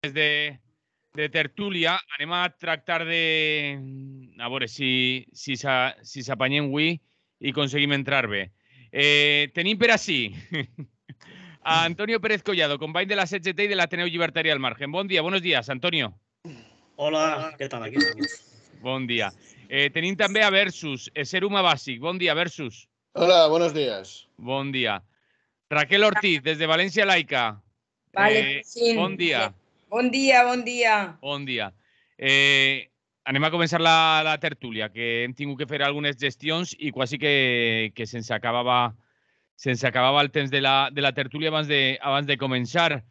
de tertúlia. Anem a tractar de... A veure si s'apanyem avui i aconseguim entrar bé. Tenim per així a Antonio Pérez Collado, company de la CGT i de l'Ateneu Llibertari al Margen. Bon dia, buenos días, Antonio. Hola, ¿qué tal? Aquí estamos. Bon dia. Tenim també a Versus, Seruma Bàsic. Bon dia, Versus. Hola, buenos días. Bon dia. Raquel Ortiz, des de València Laica. Vale, sí. Bon dia. Bon dia, bon dia. Bon dia. Anem a començar la tertúlia, que hem tingut que fer algunes gestions i quasi que se'ns acabava el temps de la tertúlia abans de començar.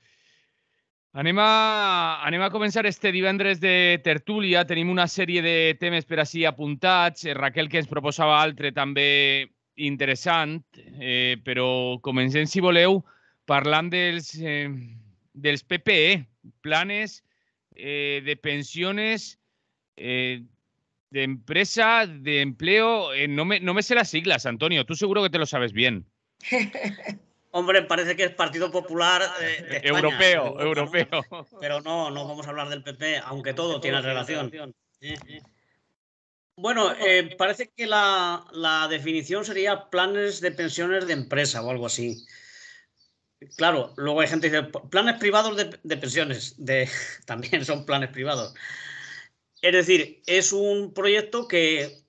Anem a començar este divendres de tertúlia. Tenim una sèrie de temes per així apuntats. Raquel, que ens proposava altre també interessant, però comencem, si voleu, parlant dels PPE, planes de pensiones de empresa, de empleo. No me sé las siglas, Antonio, tú seguro que te lo sabes bien. Hombre, parece que es Partido Popular de España, europeo. ¿no? Pero no vamos a hablar del PP, aunque todo tiene relación. Bueno, parece que la definición sería planes de pensiones de empresa o algo así. Claro, luego hay gente que dice planes privados de pensiones, también son planes privados. Es decir, es un proyecto que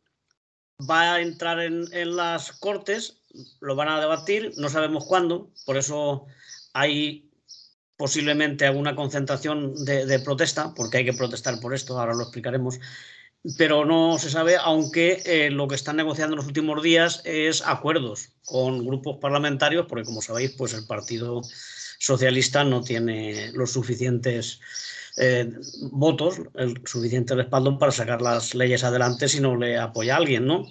va a entrar en las Cortes, lo van a debatir, no sabemos cuándo, por eso hay posiblemente alguna concentración de protesta, porque hay que protestar por esto, ahora lo explicaremos, pero no se sabe, aunque lo que están negociando en los últimos días es acuerdos con grupos parlamentarios, porque como sabéis, pues el Partido Socialista no tiene los suficientes votos, el suficiente respaldo para sacar las leyes adelante si no le apoya a alguien, ¿no?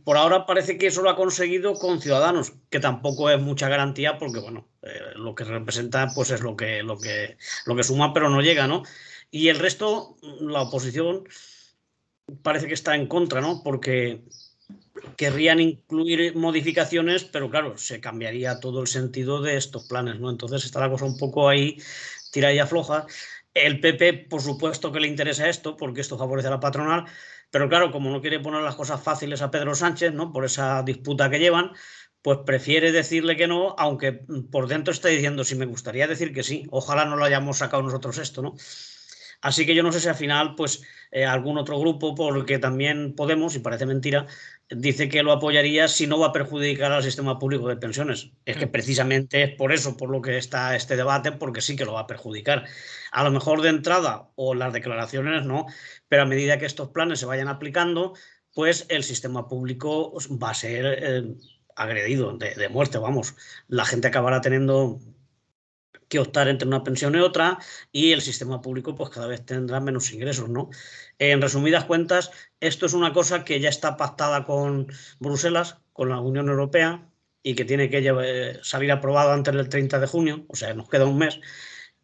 Por ahora parece que eso lo ha conseguido con Ciudadanos, que tampoco es mucha garantía porque, bueno, lo que representa pues es lo que suma, pero no llega, ¿no? Y el resto, la oposición parece que está en contra, ¿no? Porque querrían incluir modificaciones, pero claro, se cambiaría todo el sentido de estos planes, ¿no? Entonces está la cosa un poco ahí, tira y afloja. El PP, por supuesto que le interesa esto, porque esto favorece a la patronal, pero claro, como no quiere poner las cosas fáciles a Pedro Sánchez, ¿no? Por esa disputa que llevan, pues prefiere decirle que no, aunque por dentro está diciendo, sí, me gustaría decir que sí, ojalá no lo hayamos sacado nosotros esto, ¿no? Así que yo no sé si al final, pues, algún otro grupo, porque también Podemos, y parece mentira, dice que lo apoyaría si no va a perjudicar al sistema público de pensiones. Es que precisamente es por eso, por lo que está este debate, porque sí que lo va a perjudicar. A lo mejor de entrada, o las declaraciones no, pero a medida que estos planes se vayan aplicando, pues el sistema público va a ser agredido de muerte, vamos. La gente acabará teniendo que optar entre una pensión y otra, y el sistema público pues cada vez tendrá menos ingresos, ¿no? En resumidas cuentas, esto es una cosa que ya está pactada con Bruselas, con la Unión Europea, y que tiene que salir aprobado antes del 30 de junio, o sea, nos queda un mes,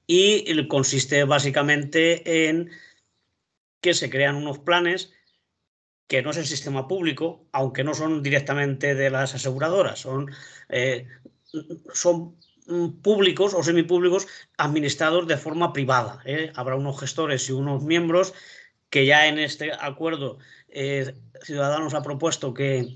y consiste básicamente en que se crean unos planes que no es el sistema público, aunque no son directamente de las aseguradoras, son públicos o semipúblicos administrados de forma privada. Habrá unos gestores y unos miembros que ya en este acuerdo Ciudadanos ha propuesto que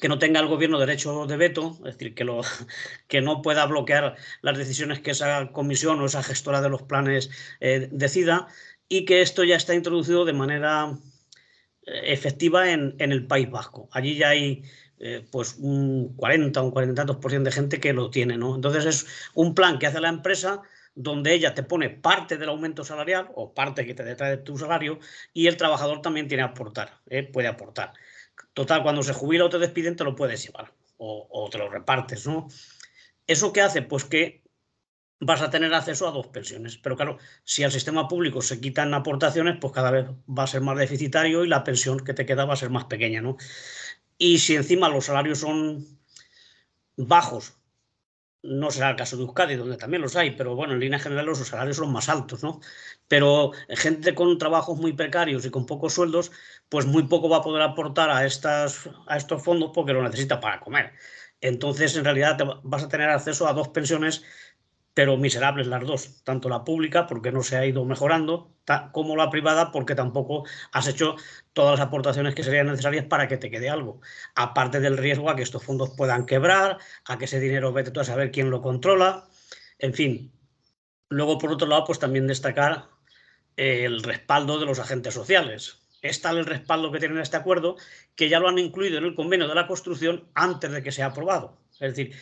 no tenga el gobierno derecho de veto, es decir, que no pueda bloquear las decisiones que esa comisión o esa gestora de los planes decida, y que esto ya está introducido de manera efectiva en el País Vasco. Allí ya hay pues un 40 o un 40 y tantos % de gente que lo tiene, ¿no? Entonces es un plan que hace la empresa donde ella te pone parte del aumento salarial o parte que te detrae de tu salario, y el trabajador también tiene que aportar, puede aportar. Total, cuando se jubila o te despiden te lo puedes llevar o te lo repartes, ¿no? ¿Eso qué hace? Pues que vas a tener acceso a 2 pensiones. Pero claro, si al sistema público se quitan aportaciones, pues cada vez va a ser más deficitario y la pensión que te queda va a ser más pequeña, ¿no? Y si encima los salarios son bajos, no será el caso de Euskadi, donde también los hay, pero bueno, en línea general los salarios son más altos, ¿no? Pero gente con trabajos muy precarios y con pocos sueldos, pues muy poco va a poder aportar a estos fondos porque lo necesita para comer. Entonces, en realidad, vas a tener acceso a 2 pensiones pero miserables las dos, tanto la pública porque no se ha ido mejorando, como la privada porque tampoco has hecho todas las aportaciones que serían necesarias para que te quede algo. Aparte del riesgo a que estos fondos puedan quebrar, a que ese dinero vete tú a saber quién lo controla, en fin. Luego, por otro lado, pues también destacar el respaldo de los agentes sociales. Es tal el respaldo que tienen este acuerdo que ya lo han incluido en el convenio de la construcción antes de que sea aprobado. Es decir,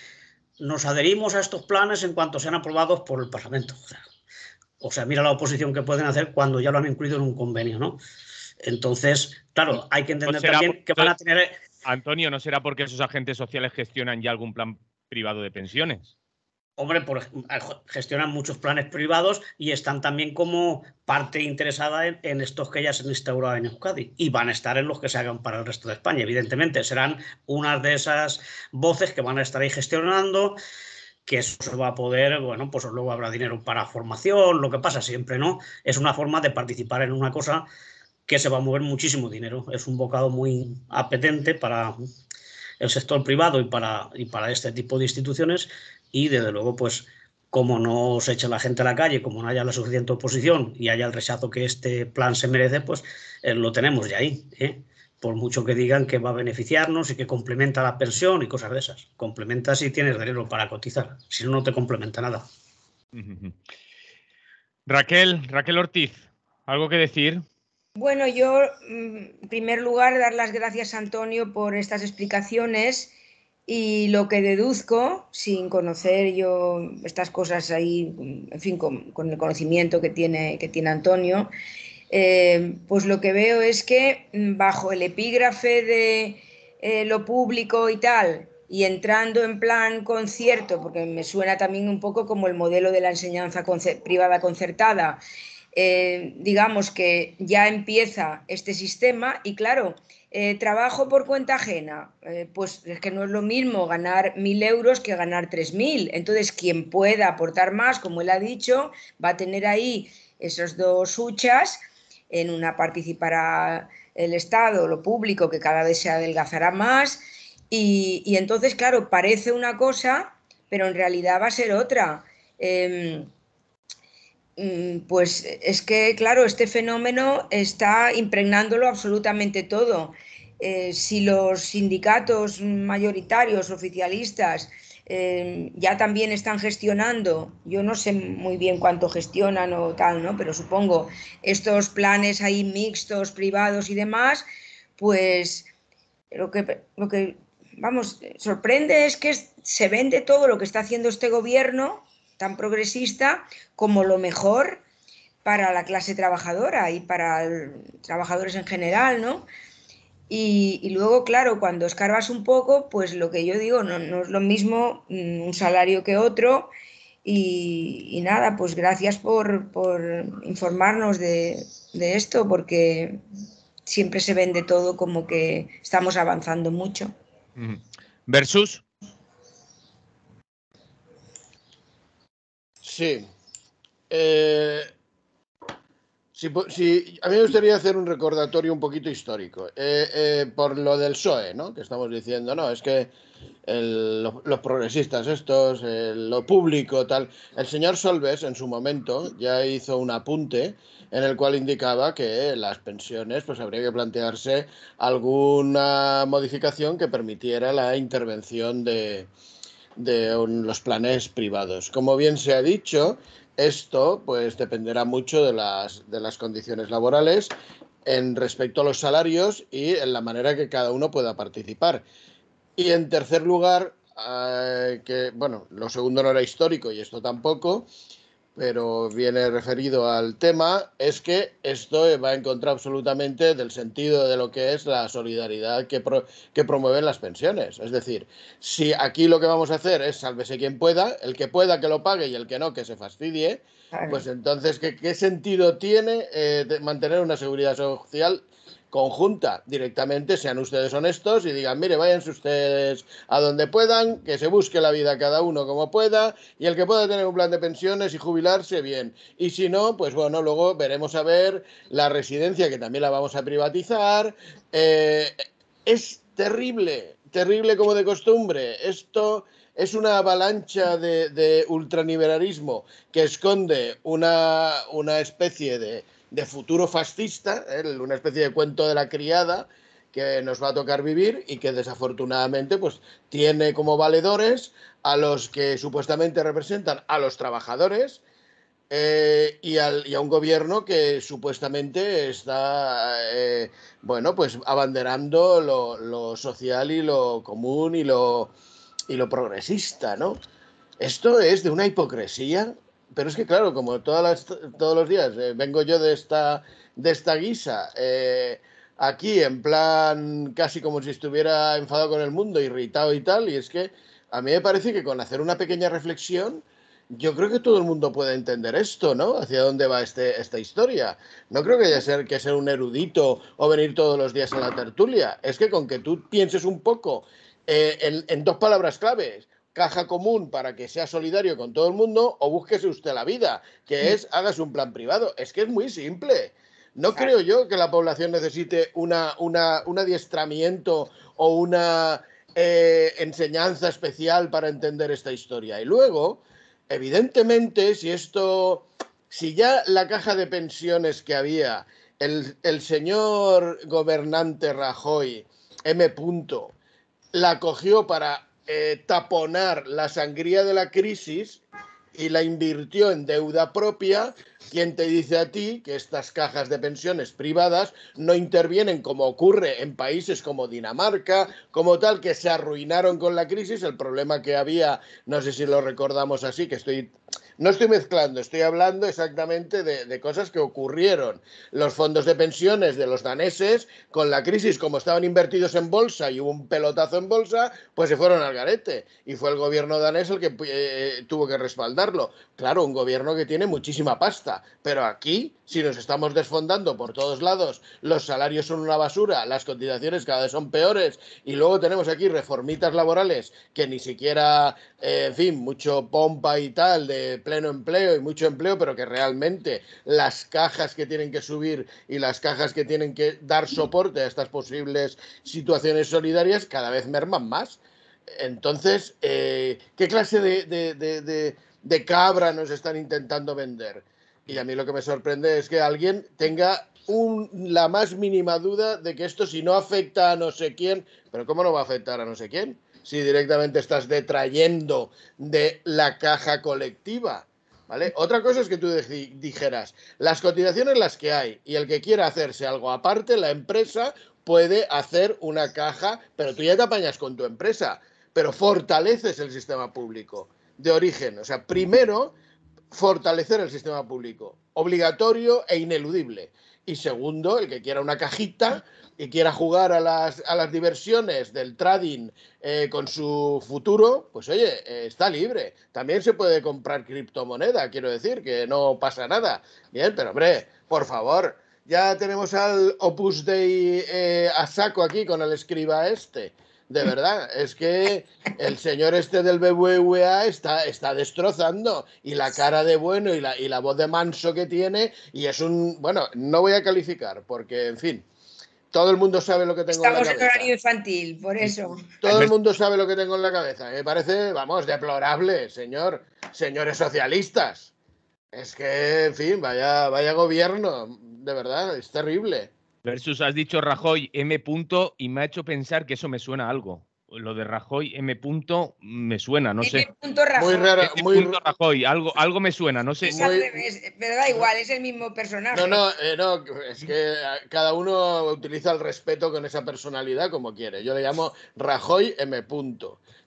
nos adherimos a estos planes en cuanto sean aprobados por el Parlamento. O sea, mira la oposición que pueden hacer cuando ya lo han incluido en un convenio, ¿no? Entonces, claro, hay que entender también que van a tener... Antonio, ¿no será porque esos agentes sociales gestionan ya algún plan privado de pensiones? Hombre, gestionan muchos planes privados y están también como parte interesada en estos que ya se han instaurado en Euskadi y van a estar en los que se hagan para el resto de España. Evidentemente, serán unas de esas voces que van a estar ahí gestionando, que eso se va a poder, bueno, pues luego habrá dinero para formación, lo que pasa siempre, ¿no? Es una forma de participar en una cosa que se va a mover muchísimo dinero. Es un bocado muy apetente para el sector privado y para este tipo de instituciones y desde luego pues como no se eche la gente a la calle, como no haya la suficiente oposición y haya el rechazo que este plan se merece, pues lo tenemos ya ahí, ¿eh? Por mucho que digan que va a beneficiarnos y que complementa la pensión y cosas de esas. Complementa si tienes dinero para cotizar, si no, no te complementa nada. Raquel Ortiz, ¿algo que decir? Bueno, yo en primer lugar dar las gracias a Antonio por estas explicaciones y lo que deduzco, sin conocer yo estas cosas ahí, en fin, con el conocimiento que tiene Antonio, pues lo que veo es que bajo el epígrafe de lo público y tal, y entrando en plan concierto, porque me suena también un poco como el modelo de la enseñanza privada concertada, digamos que ya empieza este sistema y claro, trabajo por cuenta ajena, pues es que no es lo mismo ganar 1.000 euros que ganar 3.000. Entonces, quien pueda aportar más, como él ha dicho, va a tener ahí esos dos huchas. En una participará el Estado, lo público, que cada vez se adelgazará más. Y entonces, claro, parece una cosa, pero en realidad va a ser otra. Pues es que, claro, este fenómeno está impregnándolo absolutamente todo. Si los sindicatos mayoritarios, oficialistas, ya también están gestionando, yo no sé muy bien cuánto gestionan o tal, ¿no? Pero supongo estos planes ahí mixtos, privados y demás, pues lo que vamos, sorprende es que se vende todo lo que está haciendo este gobierno tan progresista como lo mejor para la clase trabajadora y para trabajadores en general, ¿no? Y luego, claro, cuando escarbas un poco, pues lo que yo digo, no es lo mismo un salario que otro. Y nada, pues gracias por informarnos de esto, porque siempre se vende todo como que estamos avanzando mucho. Versus. Sí. A mí me gustaría hacer un recordatorio un poquito histórico. Por lo del PSOE, ¿no? Que estamos diciendo, no, es que los progresistas estos, lo público, tal. El señor Solbes, en su momento, ya hizo un apunte en el cual indicaba que las pensiones, pues habría que plantearse alguna modificación que permitiera la intervención de los planes privados. Como bien se ha dicho, esto pues dependerá mucho de las condiciones laborales en respecto a los salarios y en la manera que cada uno pueda participar. Y en tercer lugar, que bueno, lo segundo no era histórico y esto tampoco, pero viene referido al tema, es que esto va en contra absolutamente del sentido de lo que es la solidaridad que promueven las pensiones. Es decir, si aquí lo que vamos a hacer es sálvese quien pueda, el que pueda que lo pague y el que no que se fastidie, Claro. pues entonces, ¿qué sentido tiene mantener una seguridad social conjunta? Directamente sean ustedes honestos y digan, mire, váyanse ustedes a donde puedan, que se busque la vida cada uno como pueda, y el que pueda tener un plan de pensiones y jubilarse, bien. Y si no, pues bueno, luego veremos a ver la residencia, que también la vamos a privatizar. Es terrible, terrible como de costumbre. Esto es una avalancha de ultraniberalismo que esconde una especie de futuro fascista, una especie de cuento de la criada que nos va a tocar vivir y que desafortunadamente pues tiene como valedores a los que supuestamente representan a los trabajadores, y a un gobierno que supuestamente está bueno, pues abanderando lo social y lo común y lo progresista, ¿no? Esto es de una hipocresía, pero es que claro, como todos los días vengo yo de esta guisa, aquí en plan casi como si estuviera enfadado con el mundo, irritado y tal, y es que a mí me parece que con hacer una pequeña reflexión, yo creo que todo el mundo puede entender esto, ¿no? Hacia dónde va esta historia. No creo que haya que ser un erudito o venir todos los días a la tertulia. Es que con que tú pienses un poco en dos palabras claves, caja común para que sea solidario con todo el mundo, o búsquese usted la vida, que es hágase un plan privado. Es que es muy simple. No creo yo que la población necesite un adiestramiento o una enseñanza especial para entender esta historia. Y luego, evidentemente, si ya la caja de pensiones que había, el señor gobernante Rajoy, M. la cogió para taponar la sangría de la crisis y la invirtió en deuda propia, ¿quién te dice a ti que estas cajas de pensiones privadas no intervienen como ocurre en países como Dinamarca, como tal, que se arruinaron con la crisis? El problema que había, no sé si lo recordamos así, no estoy mezclando, estoy hablando exactamente de cosas que ocurrieron. Los fondos de pensiones de los daneses, con la crisis, como estaban invertidos en bolsa y hubo un pelotazo en bolsa, pues se fueron al garete. Y fue el gobierno danés el que tuvo que respaldarlo. Claro, un gobierno que tiene muchísima pasta. Pero aquí, si nos estamos desfondando por todos lados, los salarios son una basura, las cotizaciones cada vez son peores, y luego tenemos aquí reformitas laborales que ni siquiera, en fin, mucho pompa y tal, de pleno empleo y mucho empleo, pero que realmente las cajas que tienen que subir y las cajas que tienen que dar soporte a estas posibles situaciones solidarias cada vez merman más. Entonces, ¿qué clase de cabra nos están intentando vender? Y a mí lo que me sorprende es que alguien tenga la más mínima duda de que esto, si no afecta a no sé quién, pero ¿cómo no va a afectar a no sé quién? Si directamente estás detrayendo de la caja colectiva, ¿vale? Otra cosa es que tú dijeras, las cotizaciones las que hay, y el que quiera hacerse algo aparte, la empresa puede hacer una caja, pero tú ya te apañas con tu empresa, pero fortaleces el sistema público de origen. O sea, primero, fortalecer el sistema público, obligatorio e ineludible. Y segundo, el que quiera una cajita y quiera jugar a las diversiones del trading con su futuro, pues oye, está libre. También se puede comprar criptomoneda, quiero decir, que no pasa nada. Bien, pero hombre, por favor, ya tenemos al Opus Dei a saco aquí con el escriba este. De verdad, es que el señor este del BBVA está destrozando, y la cara de bueno y la voz de manso que tiene, y es bueno, no voy a calificar porque, en fin, todo el mundo sabe lo que tengo en la cabeza. Estamos en horario infantil, por eso. Todo el mundo sabe lo que tengo en la cabeza. Me parece, vamos, deplorable, señores socialistas. Es que, en fin, vaya gobierno, de verdad, es terrible. Versus, has dicho Rajoy M. y me ha hecho pensar que eso me suena a algo. Lo de Rajoy M. me suena, no sé. Rajoy. Muy raro, Rajoy, algo me suena, no sé. Es al revés, pero da igual, es el mismo personaje. No, es que cada uno utiliza el respeto con esa personalidad como quiere. Yo le llamo Rajoy M.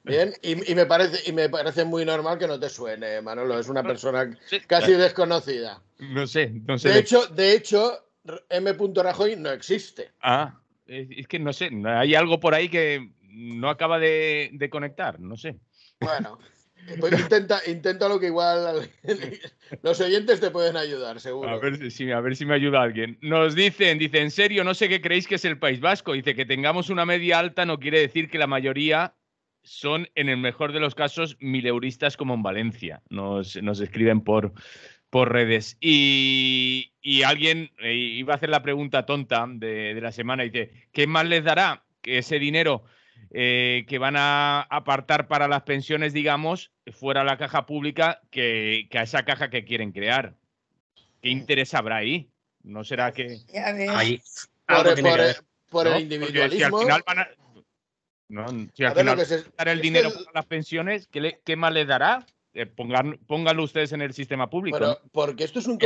Bien, y me parece muy normal que no te suene, Manolo. Es una persona casi desconocida. No sé. De hecho, M. Rajoy no existe. Ah, es que no sé, hay algo por ahí que no acaba de conectar, no sé. Bueno, pues intenta lo que igual los oyentes te pueden ayudar, seguro. A ver si me ayuda alguien. Nos dice, en serio, no sé qué creéis que es el País Vasco. Dice que tengamos una media alta no quiere decir que la mayoría son, en el mejor de los casos, mileuristas como en Valencia. Nos escriben por redes. Y alguien iba a hacer la pregunta tonta de la semana y dice, ¿qué más les dará que ese dinero que van a apartar para las pensiones, digamos, fuera la caja pública que a esa caja que quieren crear. ¿Qué interés habrá ahí? ¿No será que...? Ya ves. Ahí algo tiene que haber. Por ¿no? el individualismo. Porque si al final van a... No, si al A ver, final lo que van a dar el dinero para las pensiones, ¿qué más le dará? Pónganlo ustedes en el sistema público. Pero, ¿no? porque esto es un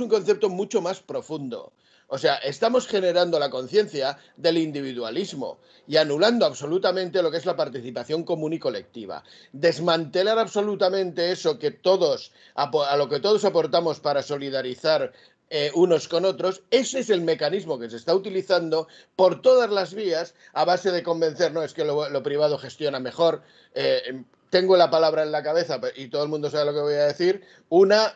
concepto mucho más profundo. O sea, estamos generando la conciencia del individualismo y anulando absolutamente lo que es la participación común y colectiva. Desmantelar absolutamente eso que todos, a lo que todos aportamos para solidarizar unos con otros. Ese es el mecanismo que se está utilizando por todas las vías a base de convencer, no, es que lo privado gestiona mejor. Tengo la palabra en la cabeza y todo el mundo sabe lo que voy a decir.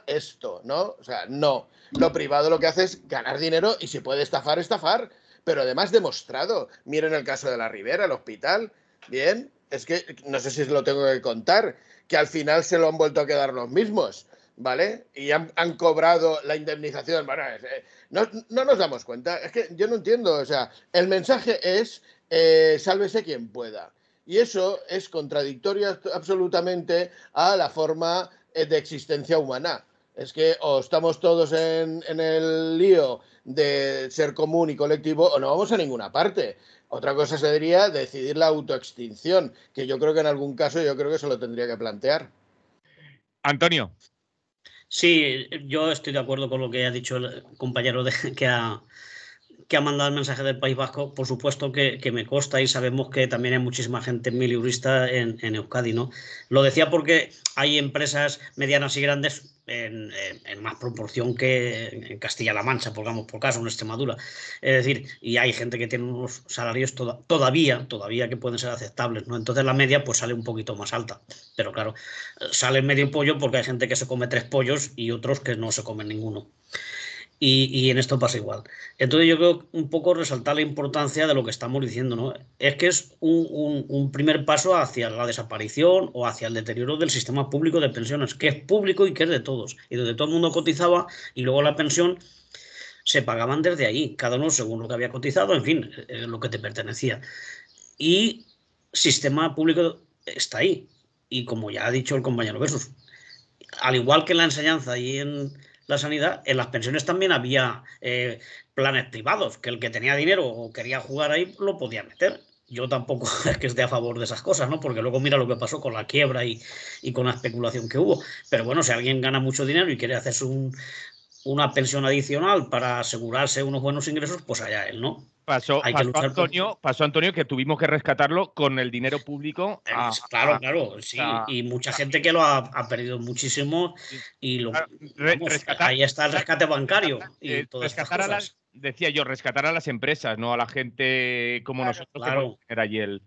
Esto, ¿no? O sea, no. Lo privado lo que hace es ganar dinero y si puede estafar, estafar. Pero además demostrado. Miren el caso de la Ribera, el hospital. Bien, es que no sé si lo tengo que contar, que al final se lo han vuelto a quedar los mismos, ¿vale? Y han cobrado la indemnización. Bueno, no nos damos cuenta. Es que yo no entiendo. O sea, el mensaje es sálvese quien pueda. Y eso es contradictorio absolutamente a la forma de existencia humana. Es que o estamos todos en el lío de ser común y colectivo o no vamos a ninguna parte. Otra cosa sería decidir la autoextinción, que yo creo que en algún caso yo creo que se lo tendría que plantear. Antonio. Sí, yo estoy de acuerdo con lo que ha dicho el compañero que ha mandado el mensaje del País Vasco. Por supuesto que me consta y sabemos que también hay muchísima gente miliurista en Euskadi, ¿no? Lo decía porque hay empresas medianas y grandes en más proporción que en Castilla-La Mancha, pongamos por caso, en Extremadura. Es decir, y hay gente que tiene unos salarios todavía que pueden ser aceptables, ¿no? Entonces la media pues sale un poquito más alta. Pero claro, sale medio pollo porque hay gente que se come 3 pollos y otros que no se comen ninguno. Y en esto pasa igual. Entonces yo creo un poco resaltar la importancia de lo que estamos diciendo, ¿no? Es que es un primer paso hacia la desaparición o hacia el deterioro del sistema público de pensiones, que es público y que es de todos, y donde todo el mundo cotizaba y luego la pensión se pagaban desde ahí, cada uno según lo que había cotizado, en fin, lo que te pertenecía. Y sistema público está ahí. Y como ya ha dicho el compañero Besos, al igual que en la enseñanza y en la sanidad, en las pensiones también había planes privados, que el que tenía dinero o quería jugar ahí lo podía meter. Yo tampoco es que esté a favor de esas cosas, ¿no? Porque luego mira lo que pasó con la quiebra y con la especulación que hubo. Pero bueno, si alguien gana mucho dinero y quiere hacerse una pensión adicional para asegurarse unos buenos ingresos, pues allá él, ¿no? Pasó Hay que luchar Antonio, que tuvimos que rescatarlo con el dinero público. Claro, sí. Y mucha gente que lo ha perdido muchísimo. Y ahí está el rescate bancario y todas estas cosas. Decía yo, rescatar a las empresas, no a la gente como nosotros que podemos tener allí el...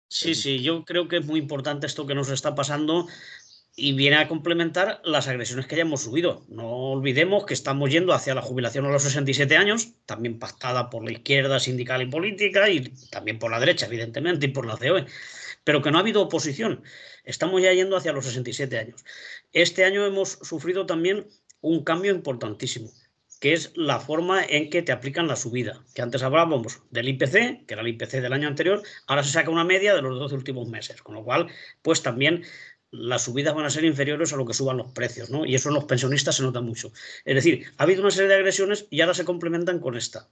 Sí, yo creo que es muy importante esto que nos está pasando. Y viene a complementar las agresiones que ya hemos subido. No olvidemos que estamos yendo hacia la jubilación a los 67 años, también pactada por la izquierda sindical y política y también por la derecha, evidentemente, y por la COE, pero que no ha habido oposición. Estamos ya yendo hacia los 67 años. Este año hemos sufrido también un cambio importantísimo, que es la forma en que te aplican la subida. Que antes hablábamos del IPC, que era el IPC del año anterior, ahora se saca una media de los 12 últimos meses, con lo cual, pues también las subidas van a ser inferiores a lo que suban los precios, ¿no? Y eso en los pensionistas se nota mucho. Es decir, ha habido una serie de agresiones y ahora se complementan con esta.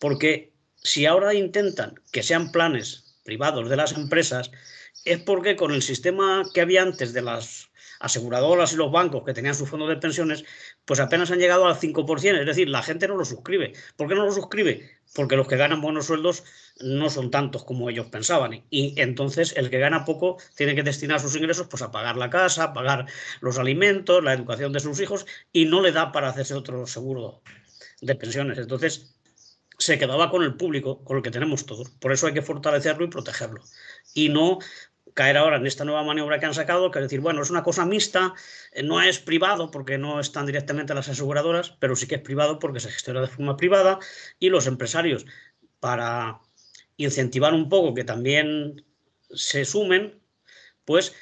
Porque si ahora intentan que sean planes privados de las empresas, es porque con el sistema que había antes de las aseguradoras y los bancos que tenían sus fondos de pensiones, pues apenas han llegado al 5%, es decir, la gente no lo suscribe. ¿Por qué no lo suscribe? Porque los que ganan buenos sueldos no son tantos como ellos pensaban y entonces el que gana poco tiene que destinar sus ingresos pues a pagar la casa, a pagar los alimentos, la educación de sus hijos y no le da para hacerse otro seguro de pensiones. Entonces se quedaba con el público, con el que tenemos todos. Por eso hay que fortalecerlo y protegerlo y no caer ahora en esta nueva maniobra que han sacado, que es decir, bueno, es una cosa mixta, no es privado porque no están directamente las aseguradoras, pero sí que es privado porque se gestiona de forma privada y los empresarios, para incentivar un poco que también se sumen, pues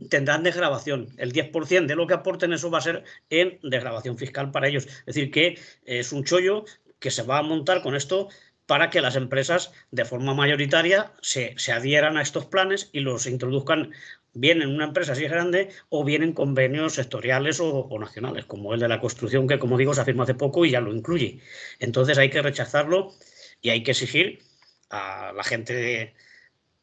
tendrán desgravación. El 10% de lo que aporten, eso va a ser en desgravación fiscal para ellos. Es decir, que es un chollo que se va a montar con esto para que las empresas de forma mayoritaria se adhieran a estos planes y los introduzcan bien en una empresa si es grande o bien en convenios sectoriales o nacionales, como el de la construcción, que como digo se firmó hace poco y ya lo incluye. Entonces hay que rechazarlo y hay que exigir a la gente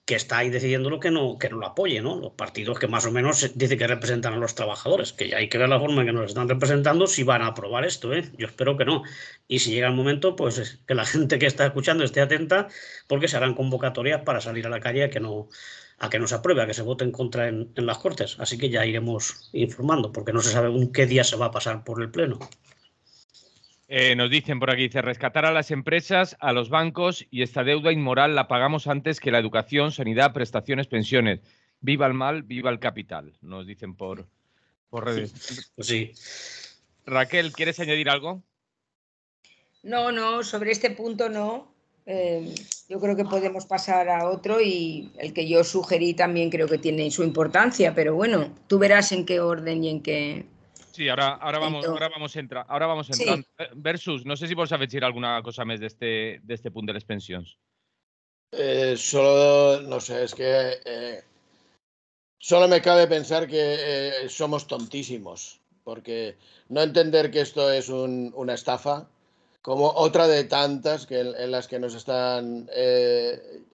que está ahí decidiéndolo que no lo apoye, ¿no? Los partidos que más o menos dicen que representan a los trabajadores, que ya hay que ver la forma en que nos están representando si van a aprobar esto, ¿eh? Yo espero que no. Y si llega el momento, pues que la gente que está escuchando esté atenta, porque se harán convocatorias para salir a la calle a que no se apruebe, a que se vote en contra en las Cortes. Así que ya iremos informando, porque no se sabe aún qué día se va a pasar por el Pleno. Nos dicen por aquí, dice, rescatar a las empresas, a los bancos, y esta deuda inmoral la pagamos antes que la educación, sanidad, prestaciones, pensiones. Viva el mal, viva el capital, nos dicen por redes. Pues sí. Raquel, ¿quieres añadir algo? No, sobre este punto no. Yo creo que podemos pasar a otro, y el que yo sugerí también creo que tiene su importancia, pero bueno, tú verás en qué orden y en qué... Sí, ahora vamos entrando. Sí. Versus, no sé si vos sabéis decir alguna cosa más de este punto de las pensiones. Solo, no sé, es que solo me cabe pensar que somos tontísimos, porque no entender que esto es una estafa, como otra de tantas en las que nos están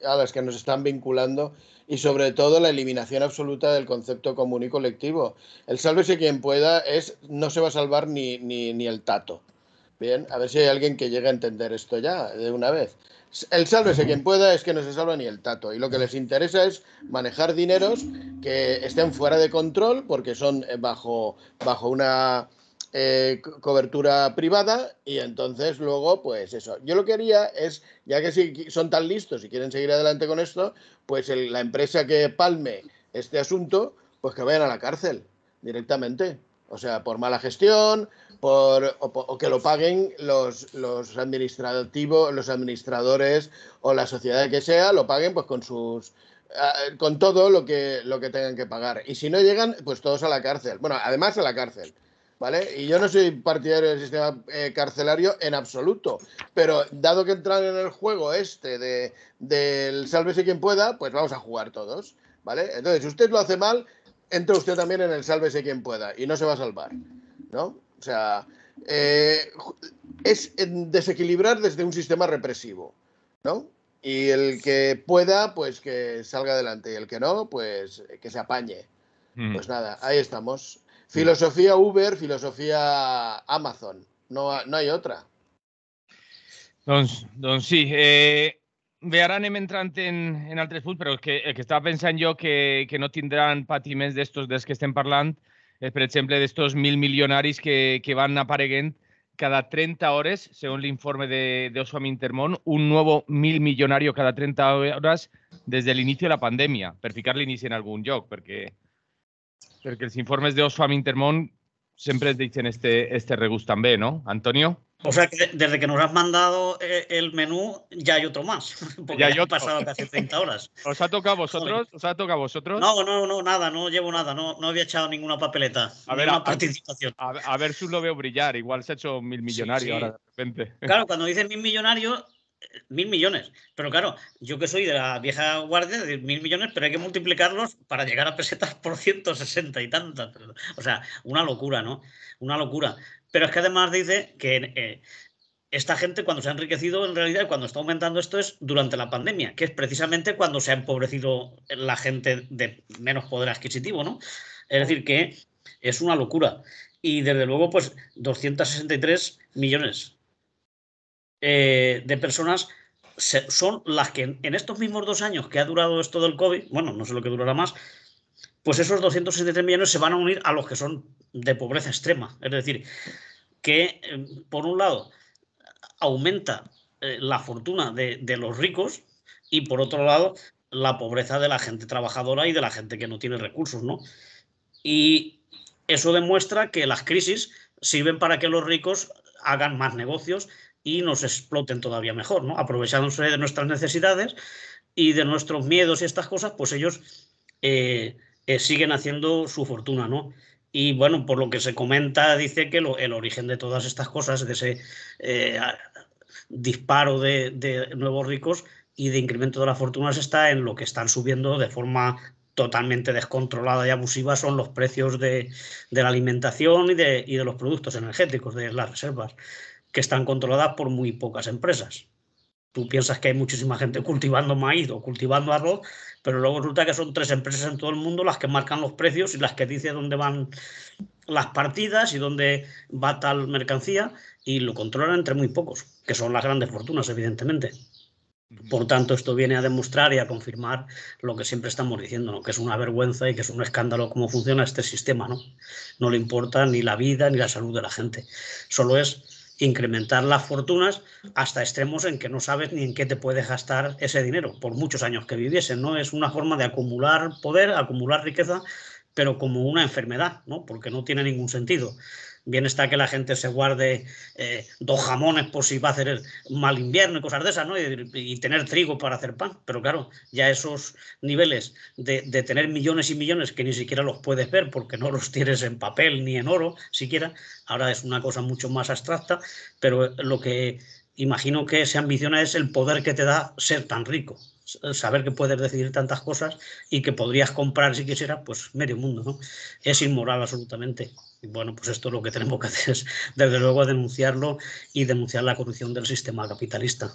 a las que nos están vinculando, y sobre todo la eliminación absoluta del concepto común y colectivo. El sálvese quien pueda no se va a salvar ni el tato. Bien, a ver si hay alguien que llegue a entender esto ya de una vez. El sálvese quien pueda es que no se salva ni el tato, y lo que les interesa es manejar dineros que estén fuera de control porque son bajo una cobertura privada, y entonces luego pues eso. Yo lo que haría es, ya que si son tan listos y quieren seguir adelante con esto, pues la empresa que palme este asunto, pues que vayan a la cárcel directamente. O sea, por mala gestión, o que lo paguen los administradores o la sociedad que sea, lo paguen pues con todo lo que tengan que pagar. Y si no llegan, pues todos a la cárcel. Bueno, además a la cárcel, ¿vale? Y yo no soy partidario del sistema carcelario en absoluto, pero dado que entran en el juego del sálvese quien pueda, pues vamos a jugar todos, ¿vale? Entonces, si usted lo hace mal, entra usted también en el sálvese quien pueda y no se va a salvar, ¿no? O sea, es desequilibrar desde un sistema represivo, ¿no? Y el que pueda, pues que salga adelante, y el que no, pues que se apañe. Pues nada, ahí estamos. Filosofía Uber, filosofía Amazon. No hay otra. Doncs sí. Bé, ara anem entrant en altres punts, però el que estava pensant jo que no tindran patiments d'estos dels que estem parlant, per exemple, d'estos 1.000 milionaris que van apareguent cada 30 hores, segons l'informe d'Oxfam Intermón, un nuevo 1.000 millonario cada 30 horas desde l'inici de la pandèmia, per ficar l'inici en algun lloc, perquè els informes d'Oxfam Intermón sempre deixen este regust també, ¿no, Antonio? O sea, que desde que nos has mandado el menú, ya hay otro más. Porque ya han pasado casi 30 horas. ¿Os ha tocado a vosotros? ¿Os ha tocado a vosotros? No, nada, no llevo nada. No había echado ninguna papeleta. A ver, participación. A ver si lo veo brillar. Igual se ha hecho 1.000 millonarios ahora de repente. Claro, cuando dicen 1.000 millonarios, 1.000 millones. Pero claro, yo que soy de la vieja guardia, de 1.000 millones, pero hay que multiplicarlos para llegar a pesetas por 160 y tantas. O sea, una locura, ¿no? Una locura. Pero es que además dice que esta gente, cuando se ha enriquecido, en realidad, cuando está aumentando esto, es durante la pandemia, que es precisamente cuando se ha empobrecido la gente de menos poder adquisitivo, ¿no? Es decir, que es una locura. Y desde luego, pues 263 millones de personas son las que en estos mismos 2 años que ha durado esto del COVID, bueno, no sé lo que durará más, pues esos 263 millones se van a unir a los que son de pobreza extrema. Es decir, que por un lado aumenta la fortuna de los ricos, y por otro lado la pobreza de la gente trabajadora y de la gente que no tiene recursos, ¿no? Y eso demuestra que las crisis sirven para que los ricos hagan más negocios y nos exploten todavía mejor, ¿no? Aprovechándose de nuestras necesidades y de nuestros miedos y estas cosas, pues ellos siguen haciendo su fortuna, ¿no? Y bueno, por lo que se comenta, dice que el origen de todas estas cosas, de ese disparo de nuevos ricos y de incremento de las fortunas está en lo que están subiendo de forma totalmente descontrolada y abusiva, son los precios de la alimentación y de los productos energéticos, de las reservas, que están controladas por muy pocas empresas. Tú piensas que hay muchísima gente cultivando maíz o cultivando arroz, pero luego resulta que son 3 empresas en todo el mundo las que marcan los precios y las que dicen dónde van las partidas y dónde va tal mercancía, y lo controlan entre muy pocos, que son las grandes fortunas, evidentemente. Por tanto, esto viene a demostrar y a confirmar lo que siempre estamos diciendo, ¿no? Que es una vergüenza y que es un escándalo cómo funciona este sistema, ¿no? No le importa ni la vida ni la salud de la gente. Solo es incrementar las fortunas hasta extremos en que no sabes ni en qué te puedes gastar ese dinero, por muchos años que viviesen, ¿no? Es una forma de acumular poder, acumular riqueza, pero como una enfermedad, ¿no? Porque no tiene ningún sentido. Bien está que la gente se guarde 2 jamones por si va a hacer mal invierno y cosas de esas, ¿no? Y tener trigo para hacer pan. Pero claro, ya esos niveles de tener millones y millones que ni siquiera los puedes ver porque no los tienes en papel ni en oro siquiera, ahora es una cosa mucho más abstracta, pero lo que imagino que se ambiciona es el poder que te da ser tan rico. Saber que puedes decidir tantas cosas y que podrías comprar si quisieras, pues medio mundo, ¿no? Es inmoral absolutamente. Y bueno, pues esto lo que tenemos que hacer es, desde luego, denunciarlo y denunciar la corrupción del sistema capitalista.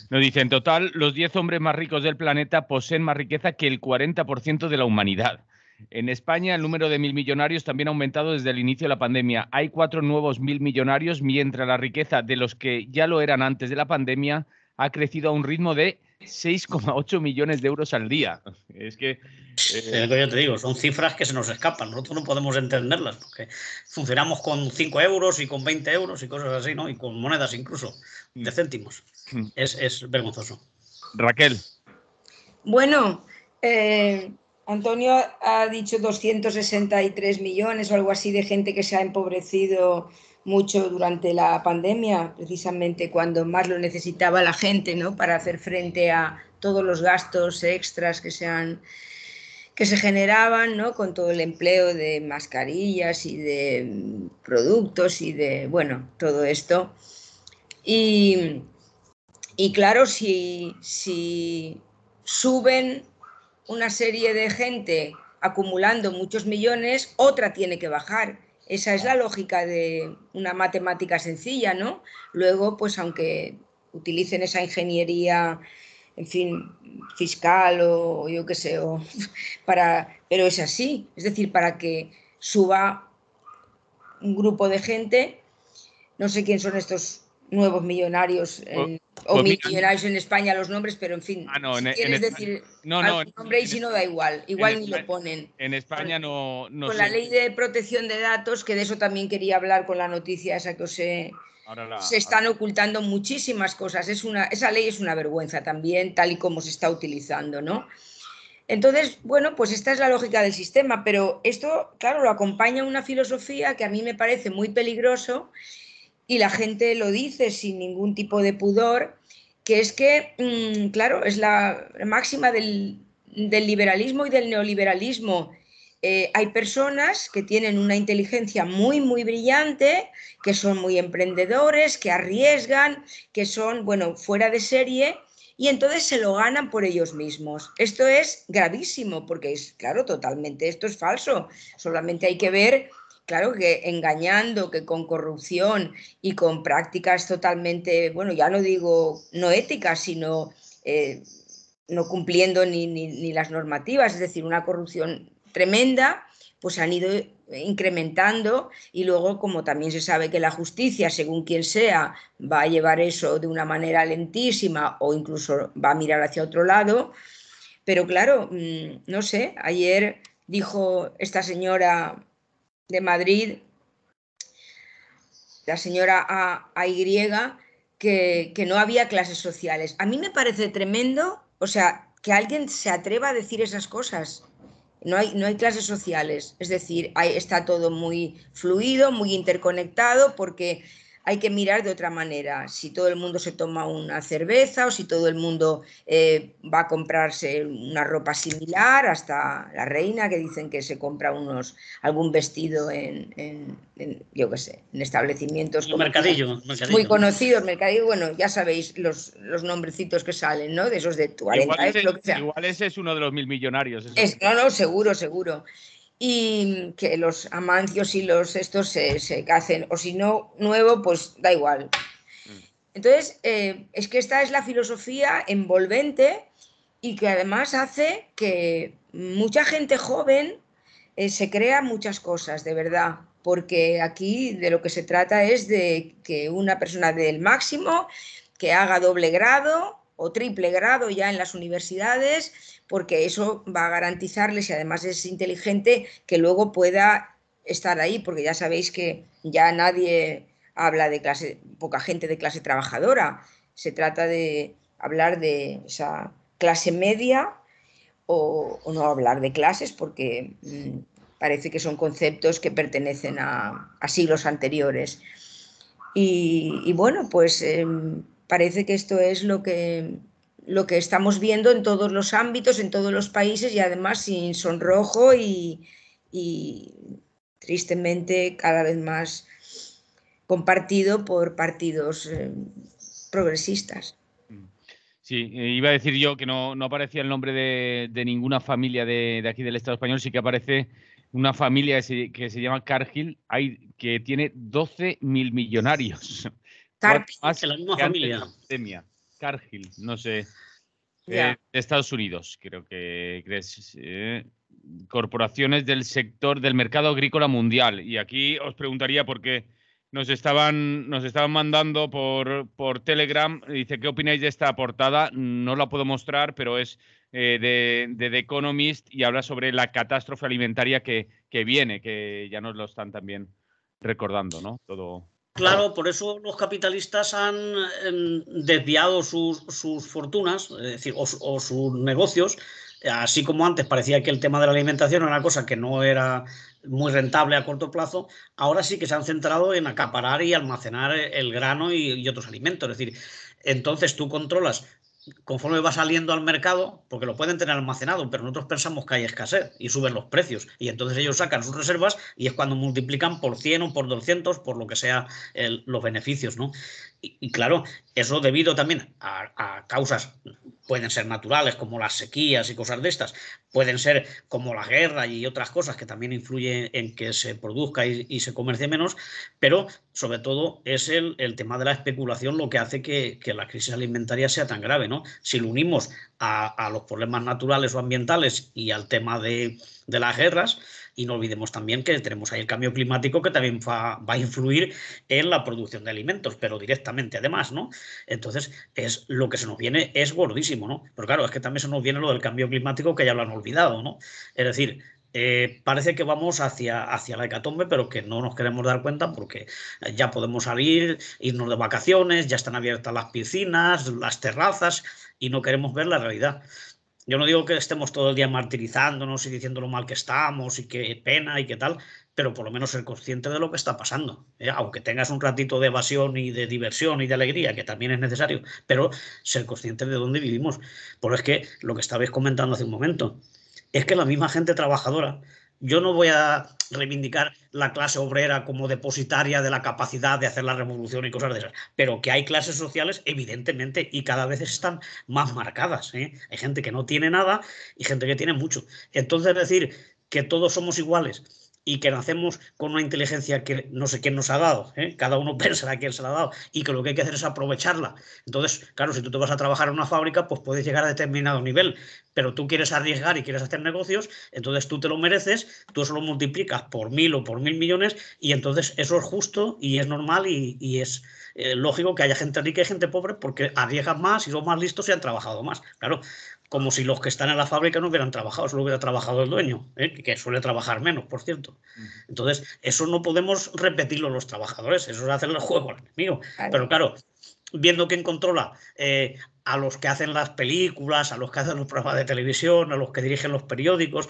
Nos dice, en total, los 10 hombres más ricos del planeta poseen más riqueza que el 40% de la humanidad. En España, el número de 1000 millonarios también ha aumentado desde el inicio de la pandemia. Hay 4 nuevos 1000 millonarios, mientras la riqueza de los que ya lo eran antes de la pandemia ha crecido a un ritmo de 6,8 millones de euros al día. Es que... yo te digo, son cifras que se nos escapan. Nosotros no podemos entenderlas porque funcionamos con 5 euros y con 20 euros y cosas así, ¿no? Y con monedas incluso de céntimos. Es vergonzoso. Raquel. Bueno, Antonio ha dicho 263 millones o algo así de gente que se ha empobrecido mucho durante la pandemia, precisamente cuando más lo necesitaba la gente, ¿no? Para hacer frente a todos los gastos extras que se generaban, ¿no? Con todo el empleo de mascarillas y de productos y de, bueno, todo esto. Y claro, si suben una serie de gente acumulando muchos millones, otra tiene que bajar. Esa es la lógica de una matemática sencilla, ¿no? Luego, pues aunque utilicen esa ingeniería, en fin, fiscal o yo qué sé, pero es así. Es decir, para que suba un grupo de gente, no sé quién son estos nuevos millonarios o millonarios en España los nombres, pero en fin, si quieres decir algún nombre y si no da igual ni lo ponen. En España no con la ley de protección de datos, que de eso también quería hablar con la noticia esa que os he... Se están ocultando muchísimas cosas. Esa ley es una vergüenza también, tal y como se está utilizando, ¿no? Entonces, bueno, pues esta es la lógica del sistema, pero esto, claro, lo acompaña una filosofía que a mí me parece muy peligroso. Y la gente lo dice sin ningún tipo de pudor, que es que, claro, es la máxima del liberalismo y del neoliberalismo. Hay personas que tienen una inteligencia muy, muy brillante, que son muy emprendedores, que arriesgan, que son, bueno, fuera de serie, y entonces se lo ganan por ellos mismos. Esto es gravísimo, porque es, claro, totalmente, esto es falso. Solamente hay que ver... Claro que engañando, que con corrupción y con prácticas totalmente, bueno, ya no digo no éticas, sino no cumpliendo ni las normativas, es decir, una corrupción tremenda, pues han ido incrementando y luego, como también se sabe que la justicia, según quien sea, va a llevar eso de una manera lentísima o incluso va a mirar hacia otro lado, pero claro, no sé, ayer dijo esta señora de Madrid, la señora AY, que no había clases sociales. A mí me parece tremendo, o sea, que alguien se atreva a decir esas cosas. No hay clases sociales, es decir, está todo muy fluido, muy interconectado, porque hay que mirar de otra manera. Si todo el mundo se toma una cerveza o si todo el mundo va a comprarse una ropa similar, hasta la reina que dicen que se compra algún vestido yo qué sé, en establecimientos como mercadillo. muy conocidos, mercadillo, bueno, ya sabéis los nombrecitos que salen, ¿no? De esos de 40 lo que sea. Igual ese es uno de los 1000 millonarios. No, seguro, seguro. Y que los amancios y los estos se hacen, o si no nuevo, pues da igual. Entonces, es que esta es la filosofía envolvente y que además hace que mucha gente joven se crea muchas cosas, de verdad, porque aquí de lo que se trata es de que una persona dé el máximo, que haga doble grado o triple grado ya en las universidades, porque eso va a garantizarle, si además es inteligente, que luego pueda estar ahí, porque ya sabéis que ya nadie habla de clase, poca gente de clase trabajadora, se trata de hablar de esa clase media o no hablar de clases, porque parece que son conceptos que pertenecen a siglos anteriores. Y bueno, pues parece que esto es lo que estamos viendo en todos los ámbitos, en todos los países y además sin sonrojo y tristemente cada vez más compartido por partidos progresistas. Sí, iba a decir yo que no aparecía el nombre de ninguna familia de aquí del Estado español, sí que aparece una familia que se llama Cargill, que tiene 12.000 millonarios. Más que la misma familia. Cargill, no sé. De Estados Unidos, creo que es corporaciones del sector del mercado agrícola mundial. Y aquí os preguntaría por qué nos estaban mandando por Telegram. Dice, ¿qué opináis de esta portada? No la puedo mostrar, pero es de The Economist y habla sobre la catástrofe alimentaria que viene, que ya nos lo están también recordando, ¿no? Todo. Claro, por eso los capitalistas han desviado sus fortunas, es decir, o sus negocios, así como antes parecía que el tema de la alimentación era una cosa que no era muy rentable a corto plazo, ahora sí que se han centrado en acaparar y almacenar el grano y otros alimentos. Es decir, entonces tú controlas conforme va saliendo al mercado, porque lo pueden tener almacenado, pero nosotros pensamos que hay escasez y suben los precios. Y entonces ellos sacan sus reservas y es cuando multiplican por 100 o por 200, por lo que sea los beneficios, ¿no? Y claro, eso debido también a causas, pueden ser naturales, como las sequías y cosas de estas, pueden ser como la guerra y otras cosas que también influyen en que se produzca y se comercie menos, pero sobre todo es el tema de la especulación lo que hace que la crisis alimentaria sea tan grave, ¿no? Si lo unimos a los problemas naturales o ambientales y al tema de las guerras, y no olvidemos también que tenemos ahí el cambio climático que también va a influir en la producción de alimentos, pero directamente además, ¿no? Entonces, es lo que se nos viene es gordísimo, ¿no? Pero claro, es que también se nos viene lo del cambio climático que ya lo han olvidado, ¿no? Es decir, parece que vamos hacia la hecatombe, pero que no nos queremos dar cuenta porque ya podemos salir, irnos de vacaciones, ya están abiertas las piscinas, las terrazas y no queremos ver la realidad. Yo no digo que estemos todo el día martirizándonos y diciendo lo mal que estamos y qué pena y qué tal, pero por lo menos ser consciente de lo que está pasando. Aunque tengas un ratito de evasión y de diversión y de alegría, que también es necesario, pero ser consciente de dónde vivimos. Porque es que lo que estabais comentando hace un momento, es que la misma gente trabajadora, yo no voy a reivindicar la clase obrera como depositaria de la capacidad de hacer la revolución y cosas de esas, pero que hay clases sociales evidentemente y cada vez están más marcadas, ¿eh? Hay gente que no tiene nada y gente que tiene mucho. Entonces decir que todos somos iguales y que nacemos con una inteligencia que no sé quién nos ha dado, ¿eh? Cada uno pensará quién se la ha dado y que lo que hay que hacer es aprovecharla. Entonces, claro, si tú te vas a trabajar en una fábrica, pues puedes llegar a determinado nivel, pero tú quieres arriesgar y quieres hacer negocios, entonces tú te lo mereces, tú eso lo multiplicas por 1000 o por 1000 millones y entonces eso es justo y es normal y es lógico que haya gente rica y gente pobre porque arriesgan más y son más listos y han trabajado más. Claro, como si los que están en la fábrica no hubieran trabajado, solo hubiera trabajado el dueño, que suele trabajar menos, por cierto. Entonces, eso no podemos repetirlo los trabajadores, eso es hacerle el juego al enemigo. Pero claro, viendo quién controla a los que hacen las películas, a los que hacen los programas de televisión, a los que dirigen los periódicos,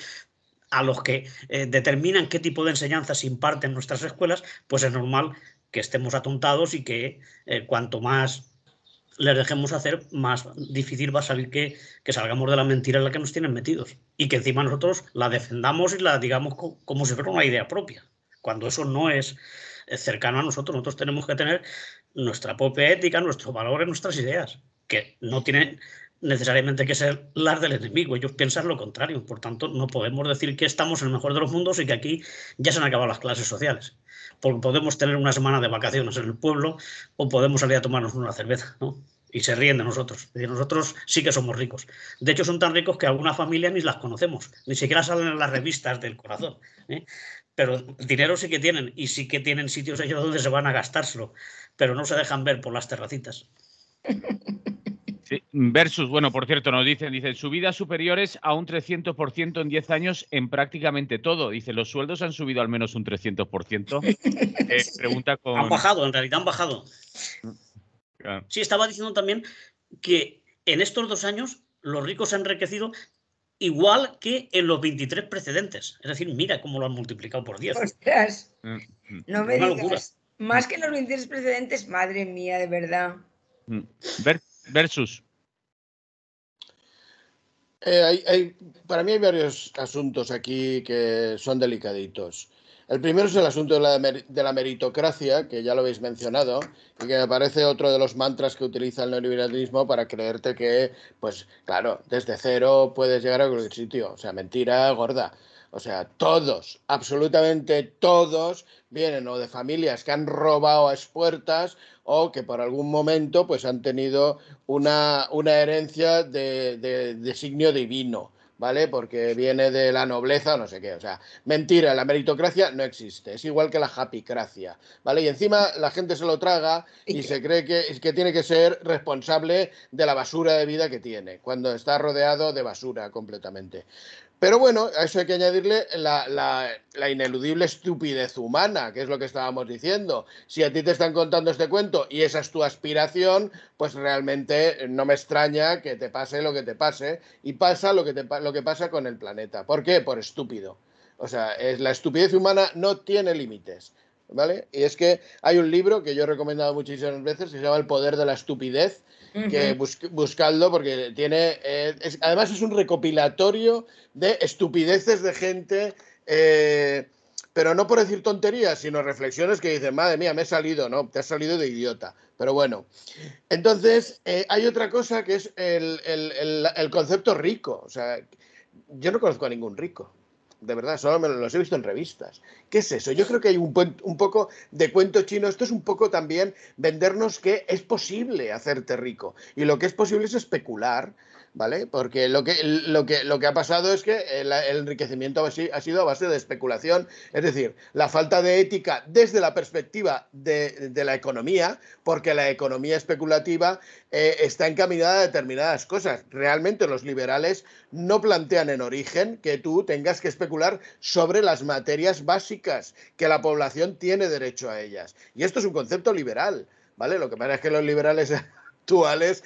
a los que determinan qué tipo de enseñanzas se imparten en nuestras escuelas, pues es normal que estemos atontados y que cuanto más les dejemos hacer, más difícil va a salir que salgamos de la mentira en la que nos tienen metidos. Y que encima nosotros la defendamos y la digamos como si fuera una idea propia, cuando eso no es cercano a nosotros. Nosotros tenemos que tener nuestra propia ética, nuestros valores, nuestras ideas, que no tienen necesariamente que ser las del enemigo. Ellos piensan lo contrario. Por tanto, no podemos decir que estamos en el mejor de los mundos y que aquí ya se han acabado las clases sociales. Porque podemos tener una semana de vacaciones en el pueblo o podemos salir a tomarnos una cerveza, ¿no? Y se ríen de nosotros. Es decir, nosotros sí que somos ricos. De hecho, son tan ricos que algunas familias ni las conocemos. Ni siquiera salen en las revistas del corazón, ¿eh? Pero dinero sí que tienen, y sí que tienen sitios ellos donde se van a gastárselo, pero no se dejan ver por las terracitas. Sí. Versus, bueno, por cierto, nos dicen subidas superiores a un 300% en 10 años en prácticamente todo. Dice, ¿los sueldos han subido al menos un 300%? Pregunta con... Han bajado, en realidad han bajado. Claro. Sí, estaba diciendo también que en estos 2 años los ricos se han enriquecido igual que en los 23 precedentes. Es decir, mira cómo lo han multiplicado por 10. Ostras, no me Una digas. locura. Más que en los 23 precedentes, madre mía, de verdad. Versus. Para mí hay varios asuntos aquí que son delicaditos. El primero es el asunto de la meritocracia, que ya lo habéis mencionado, y que me parece otro de los mantras que utiliza el neoliberalismo para creerte que, pues claro, desde cero puedes llegar a cualquier sitio. O sea, mentira gorda. O sea, todos, absolutamente todos, vienen o de familias que han robado a expuertas o que por algún momento pues han tenido una herencia de signo divino, ¿vale? Porque viene de la nobleza o no sé qué. O sea, mentira, la meritocracia no existe. Es igual que la happycracia, ¿vale? Y encima la gente se lo traga y se cree que tiene que ser responsable de la basura de vida que tiene, cuando está rodeado de basura completamente. Pero bueno, a eso hay que añadirle la ineludible estupidez humana, que es lo que estábamos diciendo. Si a ti te están contando este cuento y esa es tu aspiración, pues realmente no me extraña que te pase lo que te pase, y pasa lo que pasa con el planeta. ¿Por qué? Por estúpido. O sea, la estupidez humana no tiene límites, ¿vale? Y es que hay un libro que yo he recomendado muchísimas veces que se llama El poder de la estupidez, que buscadlo porque tiene... además es un recopilatorio de estupideces de gente, pero no por decir tonterías, sino reflexiones que dicen, madre mía, me he salido, no, te has salido de idiota. Pero bueno, entonces hay otra cosa que es el concepto rico. O sea, yo no conozco a ningún rico. De verdad, solo los he visto en revistas. ¿Qué es eso? Yo creo que hay un poco de cuento chino. Esto es un poco también vendernos que es posible hacerte rico. Y lo que es posible es especular, ¿vale? Porque lo que ha pasado es que el enriquecimiento ha sido a base de especulación. Es decir, la falta de ética desde la perspectiva de la economía, porque la economía especulativa está encaminada a determinadas cosas. Realmente los liberales no plantean en origen que tú tengas que especular sobre las materias básicas, que la población tiene derecho a ellas. Y esto es un concepto liberal, ¿vale? Lo que pasa es que los liberales actuales,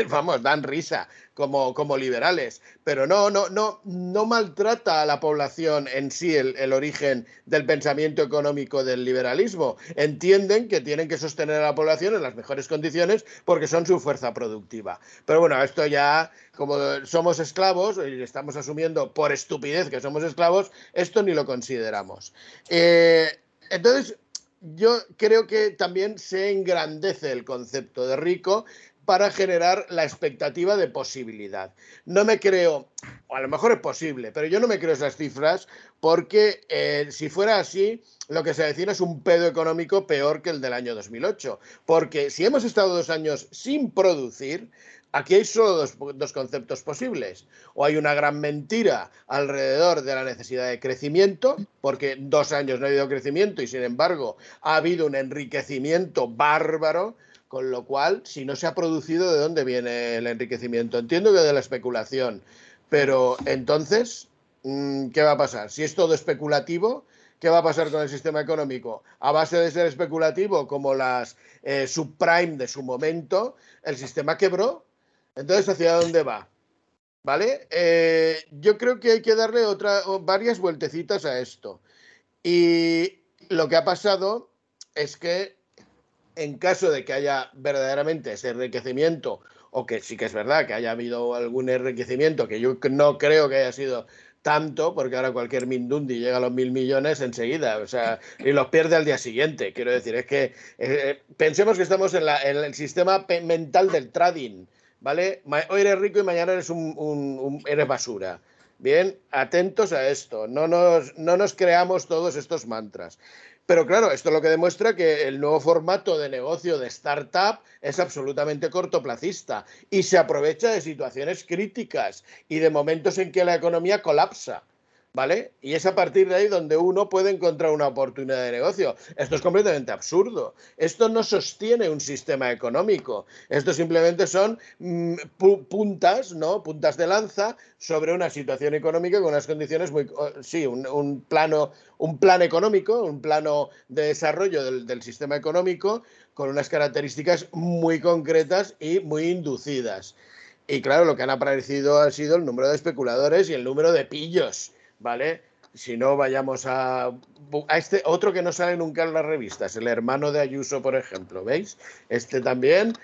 vamos, dan risa como liberales, pero no maltrata a la población en sí el origen del pensamiento económico del liberalismo. Entienden que tienen que sostener a la población en las mejores condiciones porque son su fuerza productiva. Pero bueno, esto ya, como somos esclavos y estamos asumiendo por estupidez que somos esclavos, esto ni lo consideramos. Entonces, yo creo que también se engrandece el concepto de rico para generar la expectativa de posibilidad. No me creo, o a lo mejor es posible, pero yo no me creo esas cifras porque si fuera así, lo que se avecina es un pedo económico peor que el del año 2008. Porque si hemos estado 2 años sin producir, aquí hay solo dos conceptos posibles. O hay una gran mentira alrededor de la necesidad de crecimiento, porque 2 años no ha habido crecimiento y sin embargo ha habido un enriquecimiento bárbaro. Con lo cual, si no se ha producido, ¿de dónde viene el enriquecimiento? Entiendo que de la especulación, pero entonces, ¿qué va a pasar? Si es todo especulativo, ¿qué va a pasar con el sistema económico? A base de ser especulativo, como las subprime de su momento, el sistema quebró. Entonces, ¿hacia dónde va? ¿Vale? Yo creo que hay que darle varias vueltecitas a esto. Y lo que ha pasado es que en caso de que haya verdaderamente ese enriquecimiento, o que sí que es verdad que haya habido algún enriquecimiento, que yo no creo que haya sido tanto, porque ahora cualquier Mindundi llega a los 1.000 millones enseguida, o sea, y los pierde al día siguiente. Quiero decir, es que pensemos que estamos en el sistema mental del trading, ¿vale? Hoy eres rico y mañana eres eres basura. Bien, atentos a esto, no nos creamos todos estos mantras. Pero claro, esto es lo que demuestra que el nuevo formato de negocio de startup es absolutamente cortoplacista y se aprovecha de situaciones críticas y de momentos en que la economía colapsa, ¿vale? Y es a partir de ahí donde uno puede encontrar una oportunidad de negocio. Esto es completamente absurdo. Esto no sostiene un sistema económico. Esto simplemente son puntas, ¿no? Puntas de lanza sobre una situación económica con unas condiciones muy... Sí, un plan económico, un plano de desarrollo del sistema económico con unas características muy concretas y muy inducidas. Y claro, lo que han aparecido ha sido el número de especuladores y el número de pillos, ¿vale? Si no, vayamos a este otro que no sale nunca en las revistas, el hermano de Ayuso, por ejemplo, ¿veis? Este también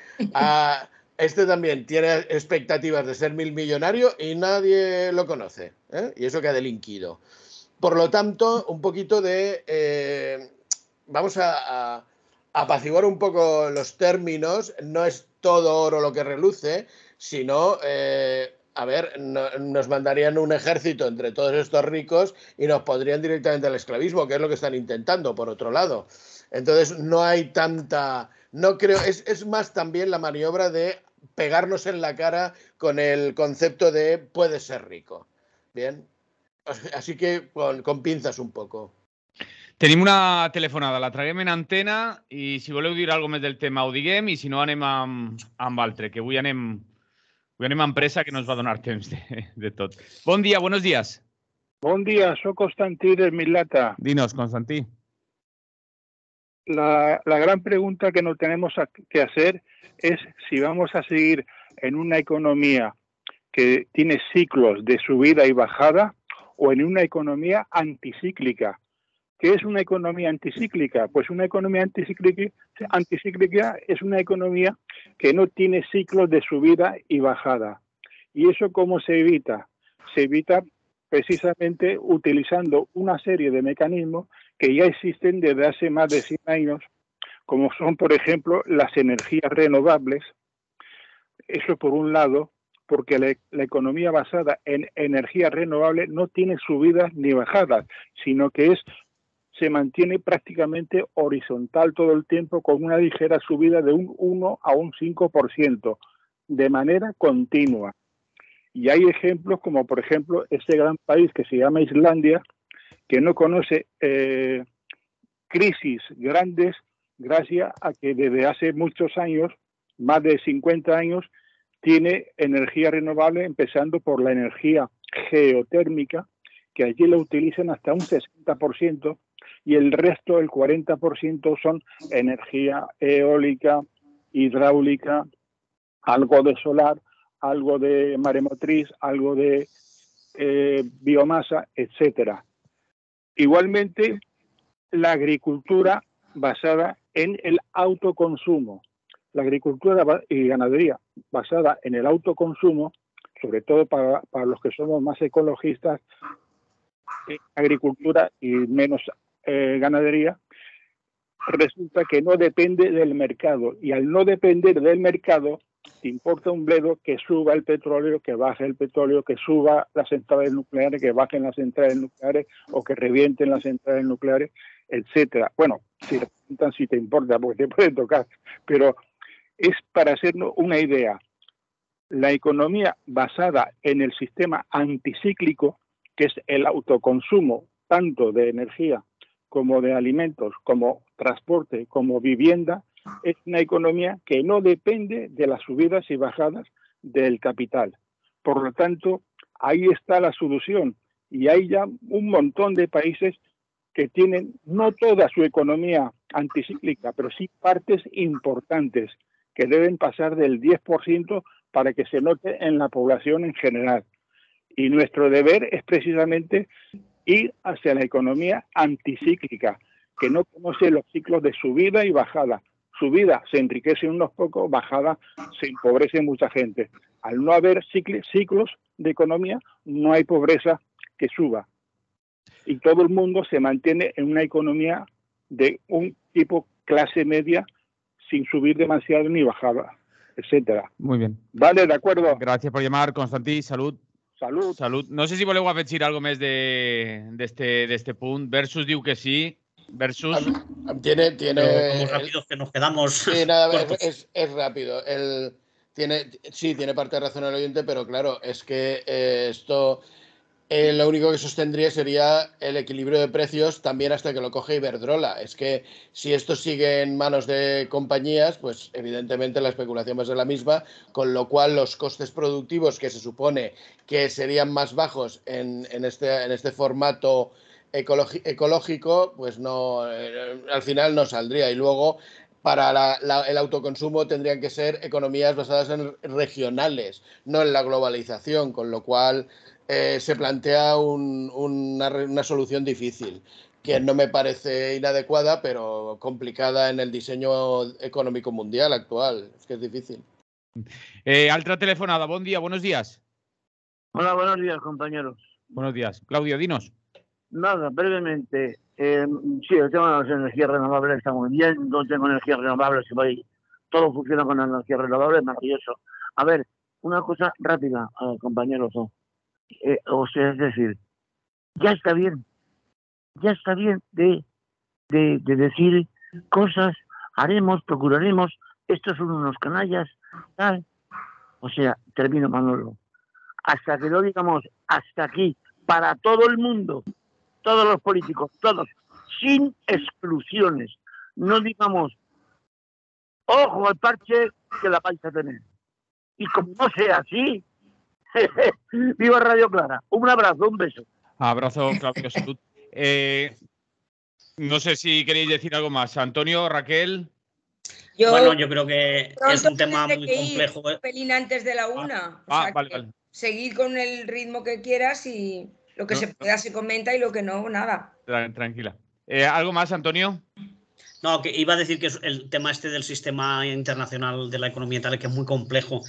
tiene expectativas de ser 1.000 millonario y nadie lo conoce, ¿eh? Y eso que ha delinquido. Por lo tanto, un poquito de... vamos a apaciguar un poco los términos, no es todo oro lo que reluce, sino... a ver, nos mandarían un ejército entre todos estos ricos y nos pondrían directamente al esclavismo, que es lo que están intentando, por otro lado. Entonces, no hay tanta... No creo... Es más también la maniobra de pegarnos en la cara con el concepto de puedes ser rico. Bien. Así que con pinzas un poco. Tenim una telefonada, la traguem en antena i si voleu dir alguna més del tema ho diguem i si no anem amb altre, que avui anem amb pressa que no ens va donar temps de tot. Bon dia, buenos días. Bon dia, soc Constantí de Mislata. Dinos, Constantí. La gran pregunta que nos tenemos que hacer es si vamos a seguir en una economía que tiene ciclos de subida y bajada o en una economía anticíclica. ¿Qué es una economía anticíclica? Pues una economía anticíclica es una economía que no tiene ciclos de subida y bajada. ¿Y eso cómo se evita? Se evita precisamente utilizando una serie de mecanismos que ya existen desde hace más de 100 años, como son, por ejemplo, las energías renovables. Eso por un lado, porque la economía basada en energías renovables no tiene subidas ni bajadas, sino que se mantiene prácticamente horizontal todo el tiempo con una ligera subida de un 1 a un 5% de manera continua. Y hay ejemplos como, por ejemplo, ese gran país que se llama Islandia, que no conoce crisis grandes gracias a que desde hace muchos años, más de 50 años, tiene energía renovable, empezando por la energía geotérmica, que allí la utilizan hasta un 60%, y el resto, el 40%, son energía eólica, hidráulica, algo de solar, algo de maremotriz, algo de biomasa, etcétera. Igualmente, la agricultura basada en el autoconsumo. La agricultura y ganadería basada en el autoconsumo, sobre todo para los que somos más ecologistas, agricultura y menos ganadería, resulta que no depende del mercado. Y al no depender del mercado, te importa un bledo que suba el petróleo, que baje el petróleo, que suba las centrales nucleares, que bajen las centrales nucleares o que revienten las centrales nucleares, etcétera. Bueno, si revientan, sí te importa porque te puede tocar, pero es para hacernos una idea. La economía basada en el sistema anticíclico, que es el autoconsumo tanto de energía como de alimentos, como transporte, como vivienda, es una economía que no depende de las subidas y bajadas del capital. Por lo tanto, ahí está la solución. Y hay ya un montón de países que tienen no toda su economía anticíclica, pero sí partes importantes que deben pasar del 10% para que se note en la población en general. Y nuestro deber es precisamente ir hacia la economía anticíclica, que no conoce los ciclos de subida y bajada, subida se enriquecen unos pocos, bajada se empobrece mucha gente. Al no haber ciclos de economía, no hay pobreza que suba. Y todo el mundo se mantiene en una economía de un tipo clase media sin subir demasiado ni bajada, etcétera. Muy bien. Vale, de acuerdo. Gràcies per llamar, Constantí. Salut. Salut. Salut. No sé si voleu afegir alguna més d'este punt. Versus diu que sí. Versus... Tiene Vamos rápidos que nos quedamos. Sí, nada, cortos. es rápido. Sí, tiene parte de razón el oyente, pero claro, es que esto lo único que sostendría sería el equilibrio de precios también hasta que lo coge Iberdrola. Es que si esto sigue en manos de compañías, pues evidentemente la especulación va a ser la misma, con lo cual los costes productivos que se supone que serían más bajos en este formato ecológico, pues no, al final no saldría. Y luego, para el autoconsumo tendrían que ser economías basadas en regionales, no en la globalización, con lo cual se plantea una solución difícil, que no me parece inadecuada, pero complicada en el diseño económico mundial actual. Es que es difícil. Altra telefonada. Bon dia, buenos días. Hola, buenos días, compañeros. Buenos días. Claudio, dinos. Nada, brevemente. Sí, el tema de las energías renovables está muy bien. No tengo energías renovables, todo funciona con energías renovables, maravilloso. A ver, una cosa rápida, compañeros. O sea, es decir, ya está bien de decir cosas, haremos, procuraremos, estos son unos canallas, tal. O sea, termino, Manolo. Hasta que lo digamos hasta aquí, para todo el mundo, todos los políticos, todos, sin exclusiones. No digamos, ojo al parche que la vais a tener. Y como no sea así, viva Radio Clara. Un abrazo, un beso. Abrazo, Claudio, salud. No sé si queréis decir algo más. Antonio, Raquel. Bueno, yo creo que es un tema muy que complejo. Un pelín antes de la una. Vale. Seguir con el ritmo que quieras y lo que se pueda se comenta y lo que no, nada. Tranquila. ¿Algo más, Antonio? No, que iba a decir que el tema este del sistema internacional de la economía tal, que es muy complejo,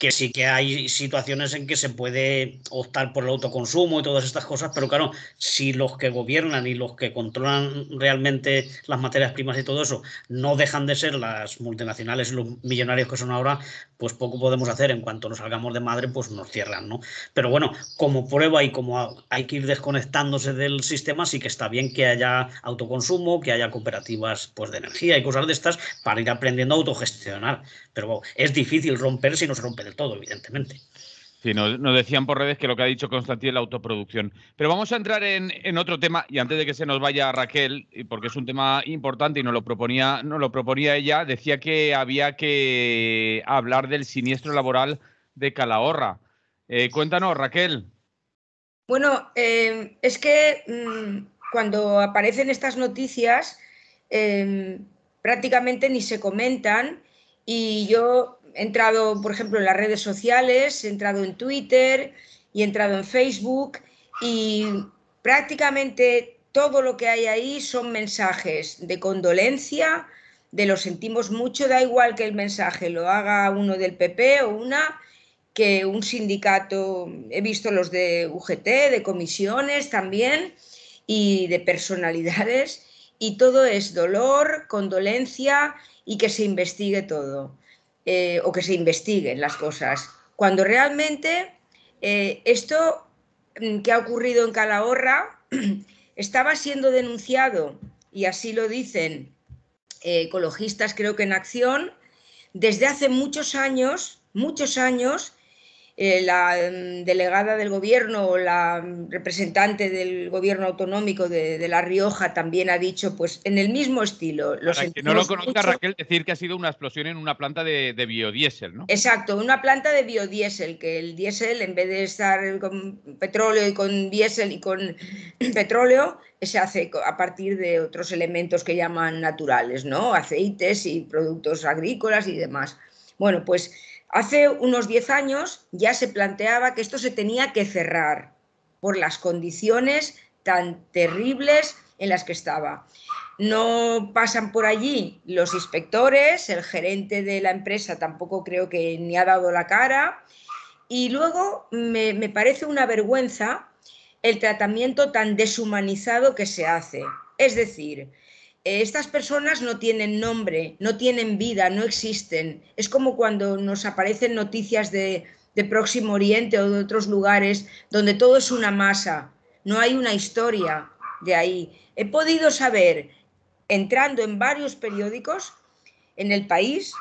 que sí que hay situaciones en que se puede optar por el autoconsumo y todas estas cosas, pero claro, si los que gobiernan y los que controlan realmente las materias primas y todo eso no dejan de ser las multinacionales y los millonarios que son ahora, pues poco podemos hacer. En cuanto nos salgamos de madre, pues nos cierran, ¿no? Pero bueno, como prueba y como hay que ir desconectándose del sistema, sí que está bien que haya autoconsumo, que haya cooperativas pues de energía y cosas de estas para ir aprendiendo a autogestionar. Pero bueno, es difícil romper si no se rompe del todo, evidentemente. Sí, nos decían por redes que lo que ha dicho Constantí es la autoproducción. Pero vamos a entrar en otro tema, y antes de que se nos vaya Raquel, porque es un tema importante y nos lo proponía ella, decía que había que hablar del siniestro laboral de Calahorra. Cuéntanos, Raquel. Bueno, es que cuando aparecen estas noticias prácticamente ni se comentan, y yo he entrado, por ejemplo, en las redes sociales, he entrado en Twitter y he entrado en Facebook, y prácticamente todo lo que hay ahí son mensajes de condolencia, de lo sentimos mucho, da igual que el mensaje lo haga uno del PP o una, que un sindicato, he visto los de UGT, de comisiones también, y de personalidades, y todo es dolor, condolencia y que se investigue todo, o que se investiguen las cosas. Cuando realmente esto que ha ocurrido en Calahorra estaba siendo denunciado, y así lo dicen ecologistas, creo que en Acción, desde hace muchos años, la delegada del gobierno o la representante del gobierno autonómico de La Rioja también ha dicho, pues en el mismo estilo. Para que no lo conozca, Raquel, decir que ha sido una explosión en una planta de biodiesel, ¿no? Exacto, una planta de biodiesel, que el diésel, en vez de estar con petróleo y con diésel y con petróleo, se hace a partir de otros elementos que llaman naturales, ¿no? Aceites y productos agrícolas y demás. Bueno, pues hace unos 10 años ya se planteaba que esto se tenía que cerrar por las condiciones tan terribles en las que estaba. No pasan por allí los inspectores, el gerente de la empresa tampoco creo que ni ha dado la cara. Y luego me parece una vergüenza el tratamiento tan deshumanizado que se hace. Es decir, estas personas no tienen nombre, no tienen vida, no existen. Es como cuando nos aparecen noticias de Próximo Oriente o de otros lugares donde todo es una masa, no hay una historia de ahí. He podido saber, entrando en varios periódicos, en el país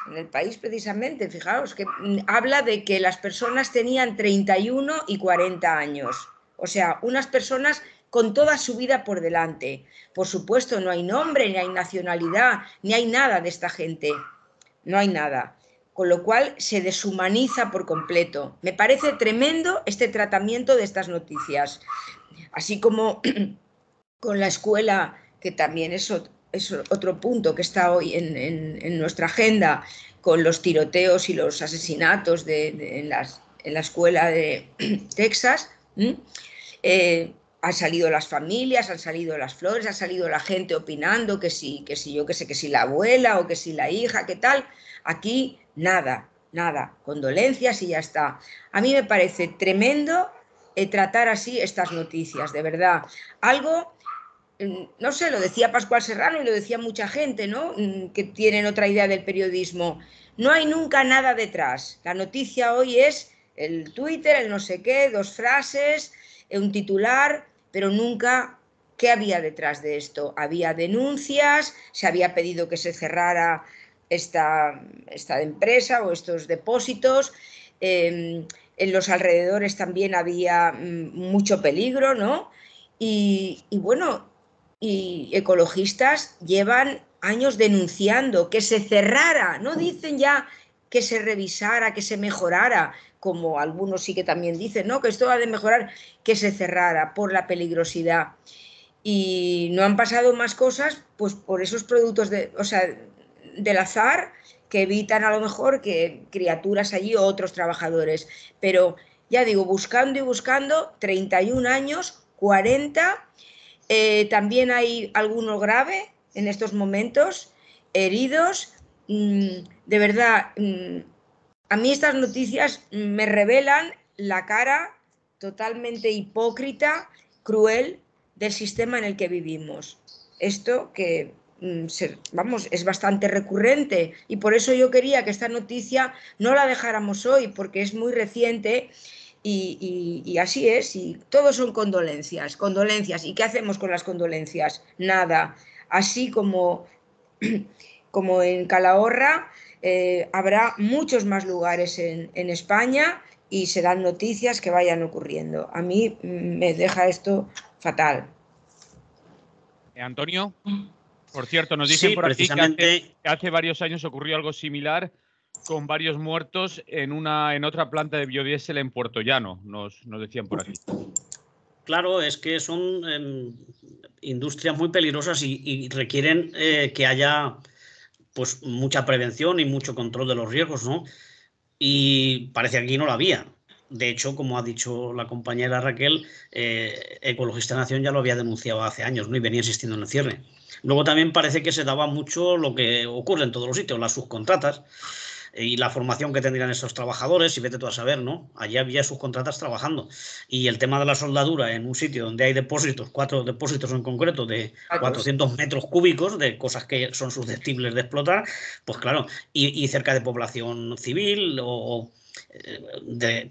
precisamente, fijaos, que habla de que las personas tenían 31 y 40 años. O sea, unas personas con toda su vida por delante. Por supuesto, no hay nombre, ni hay nacionalidad, ni hay nada de esta gente. No hay nada. Con lo cual se deshumaniza por completo. Me parece tremendo este tratamiento de estas noticias. Así como con la escuela, que también es otro punto que está hoy en nuestra agenda, con los tiroteos y los asesinatos en la escuela de Texas. Han salido las familias, han salido las flores, ha salido la gente opinando que si yo que sé, que si la abuela o que si la hija, qué tal. Aquí nada, condolencias y ya está. A mí me parece tremendo tratar así estas noticias, de verdad. Algo, no sé, lo decía Pascual Serrano y lo decía mucha gente, ¿no? Que tienen otra idea del periodismo. No hay nunca nada detrás. La noticia hoy es el Twitter, el no sé qué, 2 frases, un titular, pero nunca qué había detrás de esto. Había denuncias, se había pedido que se cerrara esta empresa o estos depósitos. En los alrededores también había mucho peligro, ¿no? Y bueno, y ecologistas llevan años denunciando que se cerrara, no dicen ya que se revisara, que se mejorara, como algunos sí que también dicen, ¿no? Que esto ha de mejorar, que se cerrara por la peligrosidad. Y no han pasado más cosas, pues por esos productos del azar, que evitan a lo mejor que criaturas allí o otros trabajadores. Pero ya digo, buscando y buscando, 31 años, 40, también hay alguno grave en estos momentos, heridos. De verdad, a mí estas noticias me revelan la cara totalmente hipócrita, cruel del sistema en el que vivimos. Esto que, vamos, es bastante recurrente y por eso yo quería que esta noticia no la dejáramos hoy, porque es muy reciente y así es, y todos son condolencias. ¿Y qué hacemos con las condolencias? Nada. Así como en Calahorra, habrá muchos más lugares en España y serán noticias que vayan ocurriendo. A mí me deja esto fatal. Antonio, por cierto, nos dicen sí, por aquí precisamente... que hace varios años ocurrió algo similar con varios muertos en otra planta de biodiesel en Puerto Llano, nos decían por aquí. Claro, es que son industrias muy peligrosas y requieren que haya pues mucha prevención y mucho control de los riesgos, ¿no? Y parece que aquí no la había. De hecho, como ha dicho la compañera Raquel, Ecologista Nación ya lo había denunciado hace años, ¿no? Y venía insistiendo en el cierre. Luego también parece que se daba mucho lo que ocurre en todos los sitios, las subcontratas y la formación que tendrían esos trabajadores, y vete tú a saber, ¿no? Allí había subcontratas trabajando. Y el tema de la soldadura en un sitio donde hay depósitos, 4 depósitos en concreto de 400 metros cúbicos de cosas que son susceptibles de explotar, pues claro, y cerca de población civil o de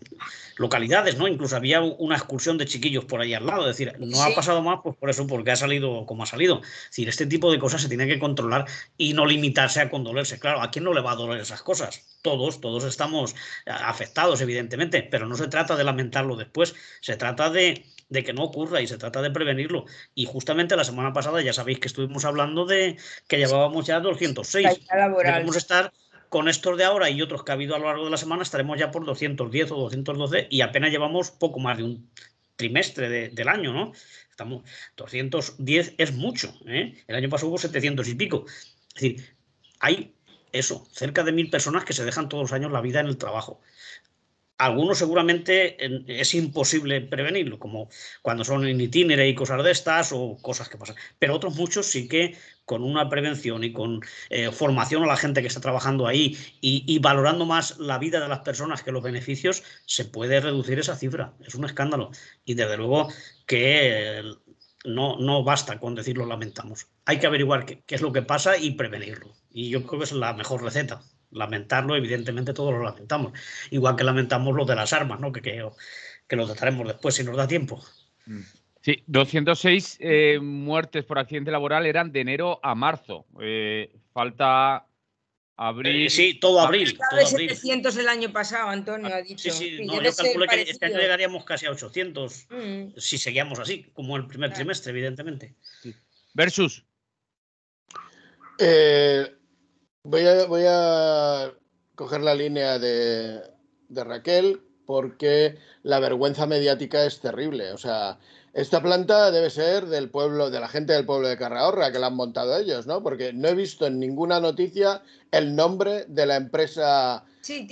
localidades, ¿no? Incluso había una excursión de chiquillos por ahí al lado. Es decir, no ha pasado más pues por eso, porque ha salido como ha salido. Es decir, este tipo de cosas se tiene que controlar y no limitarse a condolerse. Claro, ¿a quién no le va a doler esas cosas? Todos estamos afectados, evidentemente, pero no se trata de lamentarlo después, se trata de que no ocurra y se trata de prevenirlo. Y justamente la semana pasada ya sabéis que estuvimos hablando de que llevábamos ya 206. Debemos estar con estos de ahora y otros que ha habido a lo largo de la semana, estaremos ya por 210 o 212 y apenas llevamos poco más de un trimestre del año, ¿no? 210 es mucho, ¿eh? El año pasado hubo 700 y pico. Es decir, hay eso, cerca de 1000 personas que se dejan todos los años la vida en el trabajo. Algunos seguramente es imposible prevenirlo, como cuando son in itinere y cosas de estas o cosas que pasan. Pero otros muchos sí que con una prevención y con formación a la gente que está trabajando ahí y valorando más la vida de las personas que los beneficios, se puede reducir esa cifra. Es un escándalo. Y desde luego que no basta con decir lo lamentamos. Hay que averiguar qué es lo que pasa y prevenirlo. Y yo creo que es la mejor receta. Lamentarlo, evidentemente todos lo lamentamos. Igual que lamentamos lo de las armas, ¿no? Que lo trataremos después si nos da tiempo. Sí, 206 muertes por accidente laboral eran de enero a marzo. Falta abril. Sí, todo abril. Todo de 700 el año pasado, Antonio ha dicho. Sí, no, yo calculo que este año llegaríamos casi a 800 si seguíamos así, como el primer trimestre, evidentemente. Sí. Versus. Voy a coger la línea de Raquel, porque la vergüenza mediática es terrible. O sea, esta planta debe ser del pueblo, de la gente del pueblo de Carrahorra, que la han montado ellos, ¿no? Porque no he visto en ninguna noticia el nombre de la empresa. Sí,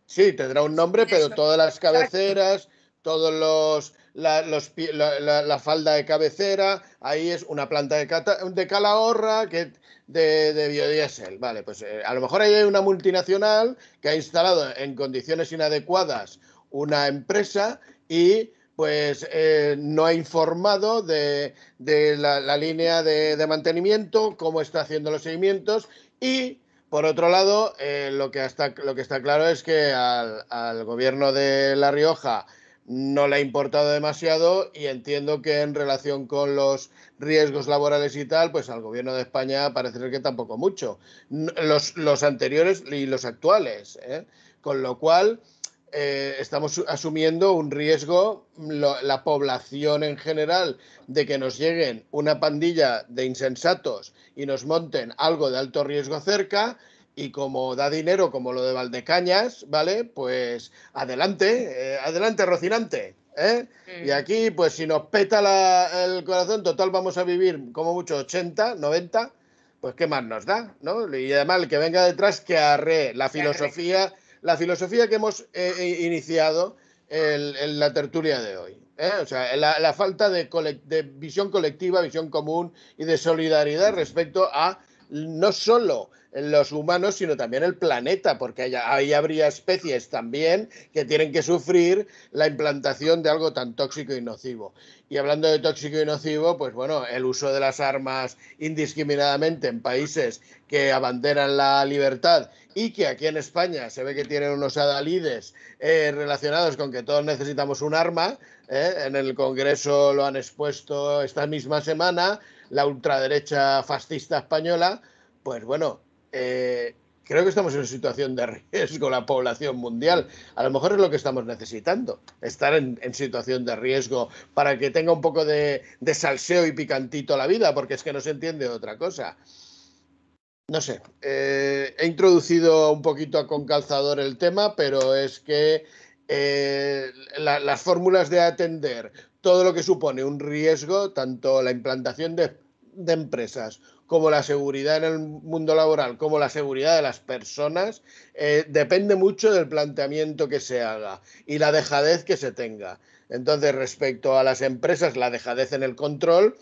sí, tendrá un nombre, pero todas las cabeceras, todos la falda de cabecera, ahí es una planta de Calahorra de biodiesel. Vale, pues a lo mejor ahí hay una multinacional que ha instalado en condiciones inadecuadas una empresa y pues no ha informado de la línea de mantenimiento, cómo está haciendo los seguimientos. Y por otro lado, lo que está claro es que al gobierno de La Rioja no le ha importado demasiado, y entiendo que en relación con los riesgos laborales y tal, pues al gobierno de España parece ser que tampoco mucho. Los anteriores y los actuales, ¿eh? Con lo cual estamos asumiendo un riesgo, la población en general, de que nos lleguen una pandilla de insensatos y nos monten algo de alto riesgo cerca. Y como da dinero, como lo de Valdecañas, ¿vale? Pues adelante, adelante, Rocinante, ¿eh? Y aquí, pues si nos peta el corazón, total vamos a vivir como mucho 80, 90, pues qué más nos da, ¿no? Y además el que venga detrás que arree la filosofía que hemos iniciado en la tertulia de hoy, ¿eh? O sea, la falta de visión colectiva, visión común y de solidaridad respecto a no solo los humanos, sino también el planeta, porque ahí habría especies también que tienen que sufrir la implantación de algo tan tóxico y nocivo. Y hablando de tóxico y nocivo, pues bueno, el uso de las armas indiscriminadamente en países que abanderan la libertad y que aquí en España se ve que tienen unos adalides relacionados con que todos necesitamos un arma. En el Congreso lo han expuesto esta misma semana, la ultraderecha fascista española. Pues bueno, creo que estamos en una situación de riesgo, la población mundial. A lo mejor es lo que estamos necesitando, estar en situación de riesgo para que tenga un poco de salseo y picantito la vida, porque es que no se entiende otra cosa. No sé, he introducido un poquito con calzador el tema, pero es que las fórmulas de atender todo lo que supone un riesgo, tanto la implantación de empresas como la seguridad en el mundo laboral, como la seguridad de las personas, depende mucho del planteamiento que se haga y la dejadez que se tenga. Entonces, respecto a las empresas, la dejadez en el control,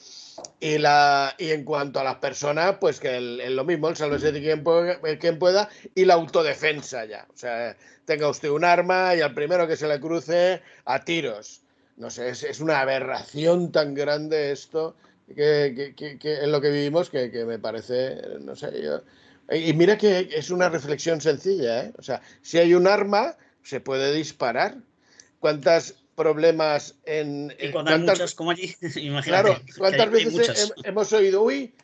y en cuanto a las personas, pues que lo mismo, el sálvese de quien pueda, y la autodefensa ya. O sea, tenga usted un arma y al primero que se le cruce, a tiros. No sé, es una aberración tan grande esto que en lo que vivimos que me parece, no sé, y mira que es una reflexión sencilla, ¿eh? O sea, si hay un arma, se puede disparar. ¿Cuántos problemas y cuando hay muchas como allí, imagínate. Claro, ¿cuántas veces hemos oído, uy,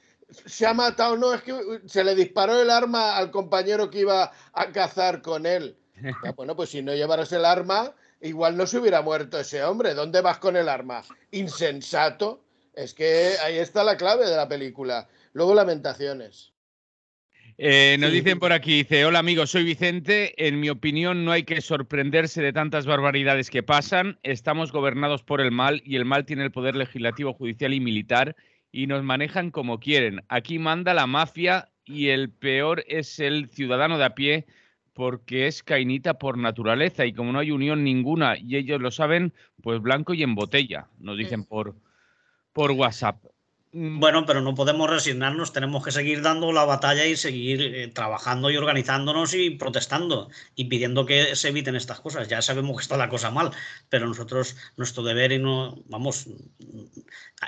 se ha matado? No, es que se le disparó el arma al compañero que iba a cazar con él. Ya, bueno, pues si no llevaras el arma, igual no se hubiera muerto ese hombre. ¿Dónde vas con el arma? Insensato. Es que ahí está la clave de la película. Luego, lamentaciones. Nos dicen por aquí, dice, hola amigos, soy Vicente. En mi opinión no hay que sorprenderse de tantas barbaridades que pasan. Estamos gobernados por el mal y el mal tiene el poder legislativo, judicial y militar y nos manejan como quieren. Aquí manda la mafia y el peor es el ciudadano de a pie porque es cainita por naturaleza y como no hay unión ninguna y ellos lo saben, pues blanco y en botella, nos dicen por WhatsApp. Bueno, pero no podemos resignarnos, tenemos que seguir dando la batalla y seguir trabajando y organizándonos y protestando y pidiendo que se eviten estas cosas. Ya sabemos que está la cosa mal, pero nosotros, nuestro deber y no, vamos,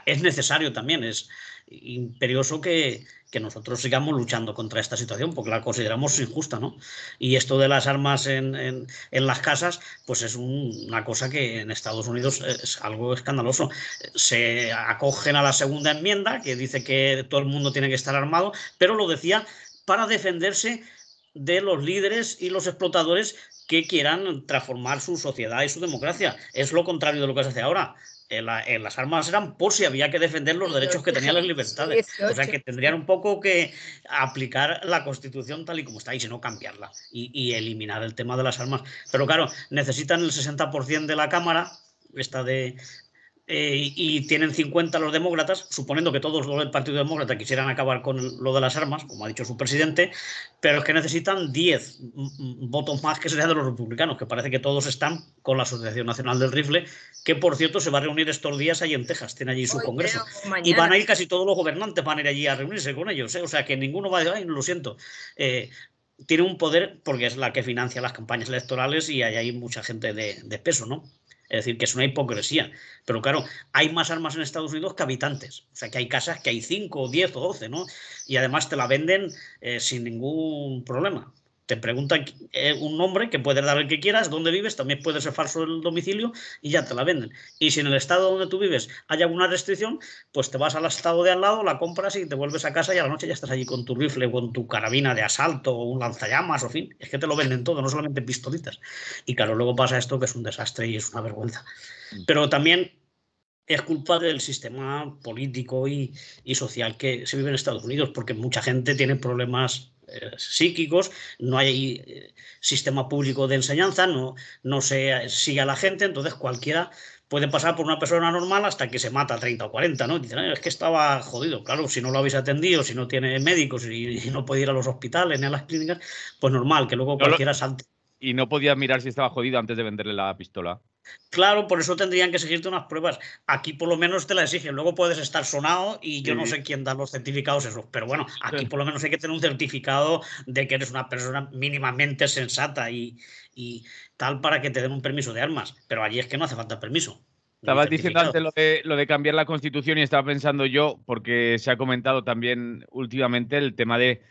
es necesario también, es imperioso que nosotros sigamos luchando contra esta situación porque la consideramos injusta, ¿no? Y esto de las armas en las casas, pues es una cosa que en Estados Unidos es algo escandaloso. Se acogen a la segunda enmienda que dice que todo el mundo tiene que estar armado, pero lo decía para defenderse de los líderes y los explotadores que quieran transformar su sociedad y su democracia. Es lo contrario de lo que se hace ahora. Las armas eran por si había que defender los derechos que tenían las libertades. O sea que tendrían un poco que aplicar la Constitución tal y como está y si no cambiarla y eliminar el tema de las armas. Pero claro, necesitan el 60% de la Cámara, y tienen 50 los demócratas, suponiendo que todos los del Partido Demócrata quisieran acabar con lo de las armas, como ha dicho su presidente, pero es que necesitan 10 votos más que serían de los republicanos, que parece que todos están con la Asociación Nacional del Rifle, que por cierto se va a reunir estos días ahí en Texas, tiene allí su congreso. Y van a ir casi todos los gobernantes, van a ir allí a reunirse con ellos, o sea que ninguno va a decir, ay, lo siento. Tiene un poder porque es la que financia las campañas electorales y hay mucha gente de peso, ¿no? Es decir, que es una hipocresía. Pero claro, hay más armas en Estados Unidos que habitantes. O sea, que hay casas que hay 5, 10 o 12, ¿no? Y además te la venden sin ningún problema. Te preguntan un nombre que puedes dar el que quieras, dónde vives, también puede ser falso el domicilio y ya te la venden. Y si en el estado donde tú vives hay alguna restricción, pues te vas al estado de al lado, la compras y te vuelves a casa y a la noche ya estás allí con tu rifle, con tu carabina de asalto o un lanzallamas, o fin. Es que te lo venden todo, no solamente pistolitas. Y claro, luego pasa esto que es un desastre y es una vergüenza. Pero también es culpa del sistema político y social que se vive en Estados Unidos, porque mucha gente tiene problemas psíquicos, no hay sistema público de enseñanza, no se sigue a la gente, entonces cualquiera puede pasar por una persona normal hasta que se mata 30 o 40, ¿no? Dicen, es que estaba jodido. Claro, si no lo habéis atendido, si no tiene médicos y no puede ir a los hospitales ni a las clínicas, pues normal, que luego cualquiera salte. Y no podía mirar si estaba jodido antes de venderle la pistola. Claro, por eso tendrían que seguirte unas pruebas. Aquí por lo menos te la exigen. Luego puedes estar sonado y yo no sé quién da los certificados esos. Pero bueno, aquí por lo menos hay que tener un certificado de que eres una persona mínimamente sensata y tal para que te den un permiso de armas. Pero allí es que no hace falta permiso. Estabas diciendo antes lo de cambiar la Constitución y estaba pensando yo, porque se ha comentado también últimamente el tema de,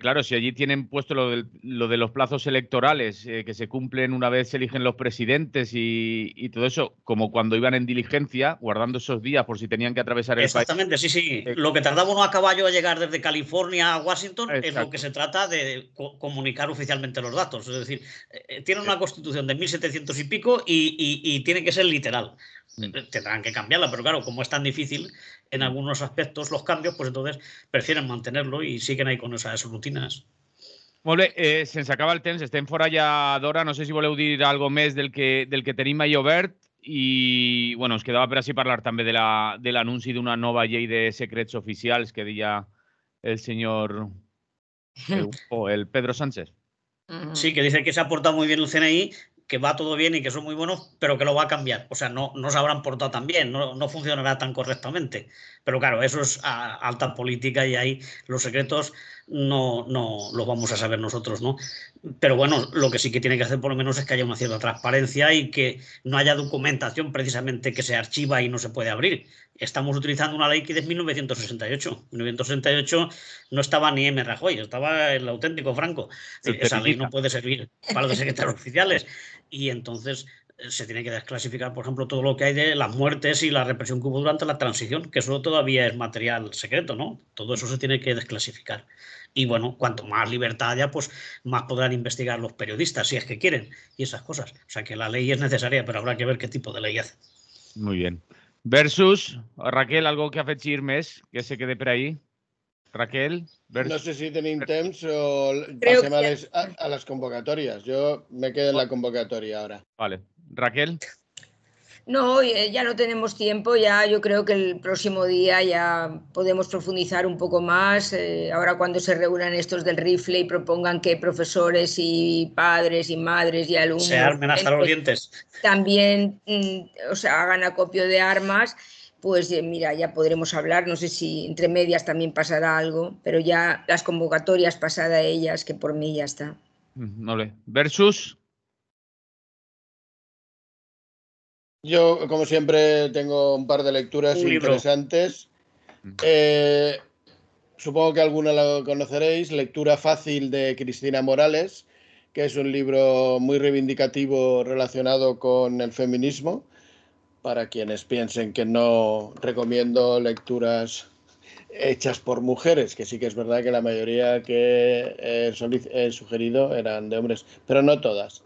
claro, si allí tienen puesto lo de los plazos electorales, que se cumplen una vez se eligen los presidentes y todo eso, como cuando iban en diligencia, guardando esos días por si tenían que atravesar el país. Exactamente, sí. Lo que tardaba uno a caballo a llegar desde California a Washington es lo que se trata de comunicar oficialmente los datos. Es decir, tiene una constitución de 1700 y pico y tiene que ser literal. Tendrán que cambiarla, pero claro, como es tan difícil en algunos aspectos los cambios, pues entonces prefieren mantenerlo y siguen ahí con esas rutinas. Molt bé, se'ns acaba el temps, estem fora ja d'hora, no sé si voleu dir algo més del que tenim ahí obert i bueno, ens quedava per així parlar també de l'anunci d'una nova llei de secrets oficials que deia el senyor el Pedro Sánchez. Sí, que dice que se ha portado muy bien el CNI, que va todo bien y que son muy buenos, pero que lo va a cambiar. O sea, no se habrán portado tan bien, no funcionará tan correctamente. Pero claro, eso es alta política y ahí los secretos no los vamos a saber nosotros, ¿no? Pero bueno, lo que sí que tiene que hacer por lo menos es que haya una cierta transparencia y que no haya documentación precisamente que se archiva y no se puede abrir. Estamos utilizando una ley que es de 1968. En 1968 no estaba ni M. Rajoy, estaba el auténtico Franco. Esa ley no puede servir para los secretarios oficiales. Y entonces se tiene que desclasificar, por ejemplo, todo lo que hay de las muertes y la represión que hubo durante la transición, que eso todavía es material secreto, ¿no? Todo eso se tiene que desclasificar. Y bueno, cuanto más libertad haya, pues más podrán investigar los periodistas, si es que quieren, y esas cosas. O sea que la ley es necesaria, pero habrá que ver qué tipo de ley hace. Muy bien. Versus, Raquel, algo que afegir més, que se quede per ahí. Raquel. Versus. No sé si tenim temps o passem a les convocatòries. Jo me quedo en la convocatòria ara. Vale. Raquel. No, ya no tenemos tiempo, ya yo creo que el próximo día ya podemos profundizar un poco más. Ahora cuando se reúnan estos del rifle y propongan que profesores y padres y madres y Se alumnos armen hasta los dientes. también o sea, hagan acopio de armas, pues mira, ya podremos hablar. No sé si entre medias también pasará algo, pero ya las convocatorias pasada ellas, que por mí ya está. Vale. Versus. Yo, como siempre, tengo un par de lecturas Un libro. interesantes. Supongo que alguna la conoceréis. Lectura fácil de Cristina Morales, que es un libro muy reivindicativo relacionado con el feminismo. Para quienes piensen que no recomiendo lecturas hechas por mujeres, que sí que es verdad que la mayoría que he sugerido eran de hombres, pero no todas.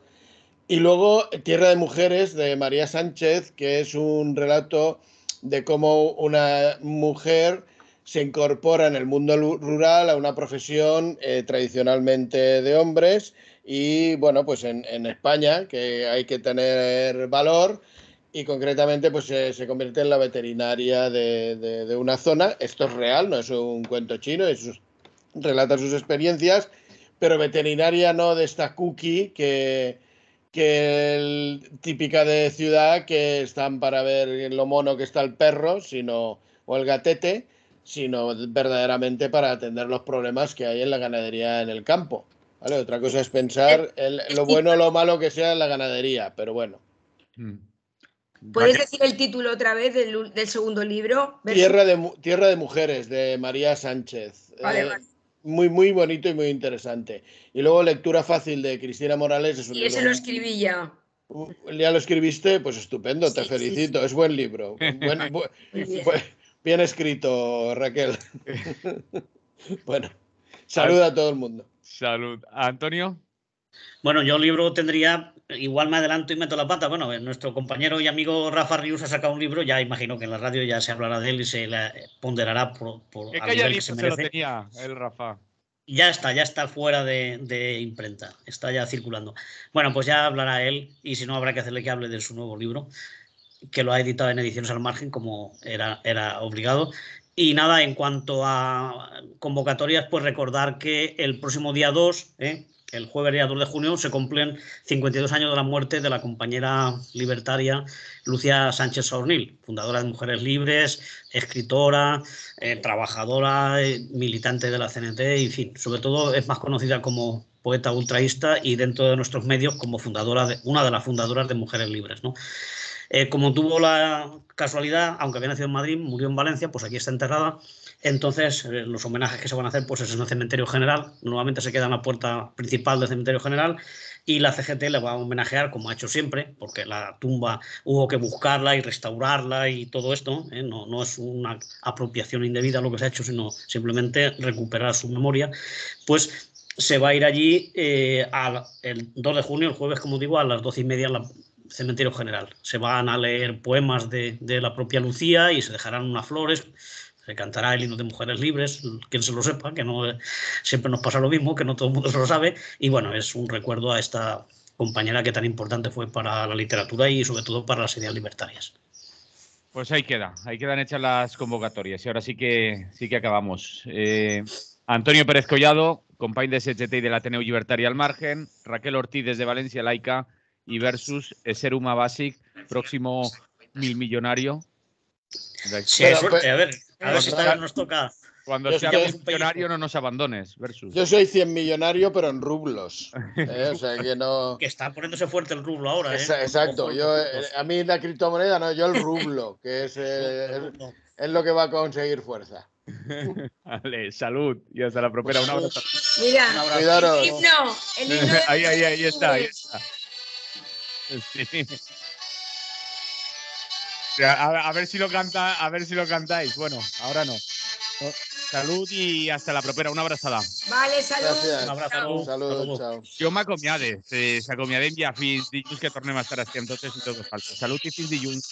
Y luego Tierra de Mujeres de María Sánchez, que es un relato de cómo una mujer se incorpora en el mundo rural a una profesión tradicionalmente de hombres y bueno, pues en España, que hay que tener valor y concretamente pues se convierte en la veterinaria de una zona. Esto es real, no es un cuento chino, relata sus experiencias, pero veterinaria no de esta cookie típica de ciudad que están para ver lo mono que está el perro, o el gatete, sino verdaderamente para atender los problemas que hay en la ganadería en el campo. ¿Vale? Otra cosa es pensar lo bueno o lo malo que sea en la ganadería, pero bueno. ¿Puedes decir el título otra vez del segundo libro? Tierra de Mujeres, de María Sánchez. Vale. Muy, muy bonito y muy interesante. Y luego Lectura fácil de Cristina Morales. Es un libro. Ese lo escribí ya. ¿Ya lo escribiste? Pues estupendo, sí, te felicito. Sí. Es buen libro. Bien escrito, Raquel. Bueno, salud a todo el mundo. Salud. ¿Antonio? Bueno, yo libro tendría, igual me adelanto y meto la pata. Bueno, nuestro compañero y amigo Rafa Rius ha sacado un libro, ya imagino que en la radio ya se hablará de él y se le ponderará por al nivel que se merece. Se lo tenía el Rafa. Ya está fuera de imprenta, está ya circulando. Bueno, pues ya hablará él y si no habrá que hacerle que hable de su nuevo libro, que lo ha editado en Ediciones al Margen, como era obligado. Y nada, en cuanto a convocatorias, pues recordar que el próximo día 2, el jueves día 2 de junio, se cumplen 52 años de la muerte de la compañera libertaria Lucía Sánchez Saornil, fundadora de Mujeres Libres, escritora, trabajadora, militante de la CNT, y en fin, sobre todo es más conocida como poeta ultraísta y dentro de nuestros medios como una de las fundadoras de Mujeres Libres, ¿no? Como tuvo la casualidad, aunque había nacido en Madrid, murió en Valencia, pues aquí está enterrada. Entonces, los homenajes que se van a hacer pues es en el cementerio general. Normalmente se queda en la puerta principal del cementerio general y la CGT le va a homenajear, como ha hecho siempre, porque la tumba hubo que buscarla y restaurarla y todo esto. No es una apropiación indebida lo que se ha hecho, sino simplemente recuperar su memoria. Pues se va a ir allí el 2 de junio, el jueves, como digo, a las 12:30 cementerio general. Se van a leer poemas de la propia Lucía y se dejarán unas flores. Se cantará el himno de Mujeres Libres, quien se lo sepa, que no siempre nos pasa lo mismo, que no todo el mundo se lo sabe. Y bueno, es un recuerdo a esta compañera que tan importante fue para la literatura y sobre todo para las ideas libertarias. Pues ahí quedan hechas las convocatorias y ahora sí que acabamos. Antonio Pérez Collado, compañ de SGT y del Ateneu Llibertari al Margen, Raquel Ortiz desde Valencia Laica y versus Seruma Basic, próximo 1000 millonario. Sí, hay suerte, a ver si esta vez nos toca. Cuando seamos millonario no nos abandones, versus. Yo soy 100 millonario, pero en rublos. O sea que no. Que está poniéndose fuerte el rublo ahora. Exacto. A mí la criptomoneda no, yo el rublo, que es lo que va a conseguir fuerza. Vale, salud y hasta la propera. Un abrazo. Mira, cuidaros. El himno ahí está. Sí. A ver si lo cantáis. Bueno, ahora no. Salud i hasta la propera. Una abraçada. Vale, salut. Gràcies. Un abraçada. Salut, ciao. Jo m'acomiade. S'acomiadem ja fins dilluns que tornem a estar així amb totes i totes faltes. Salut i fins dilluns.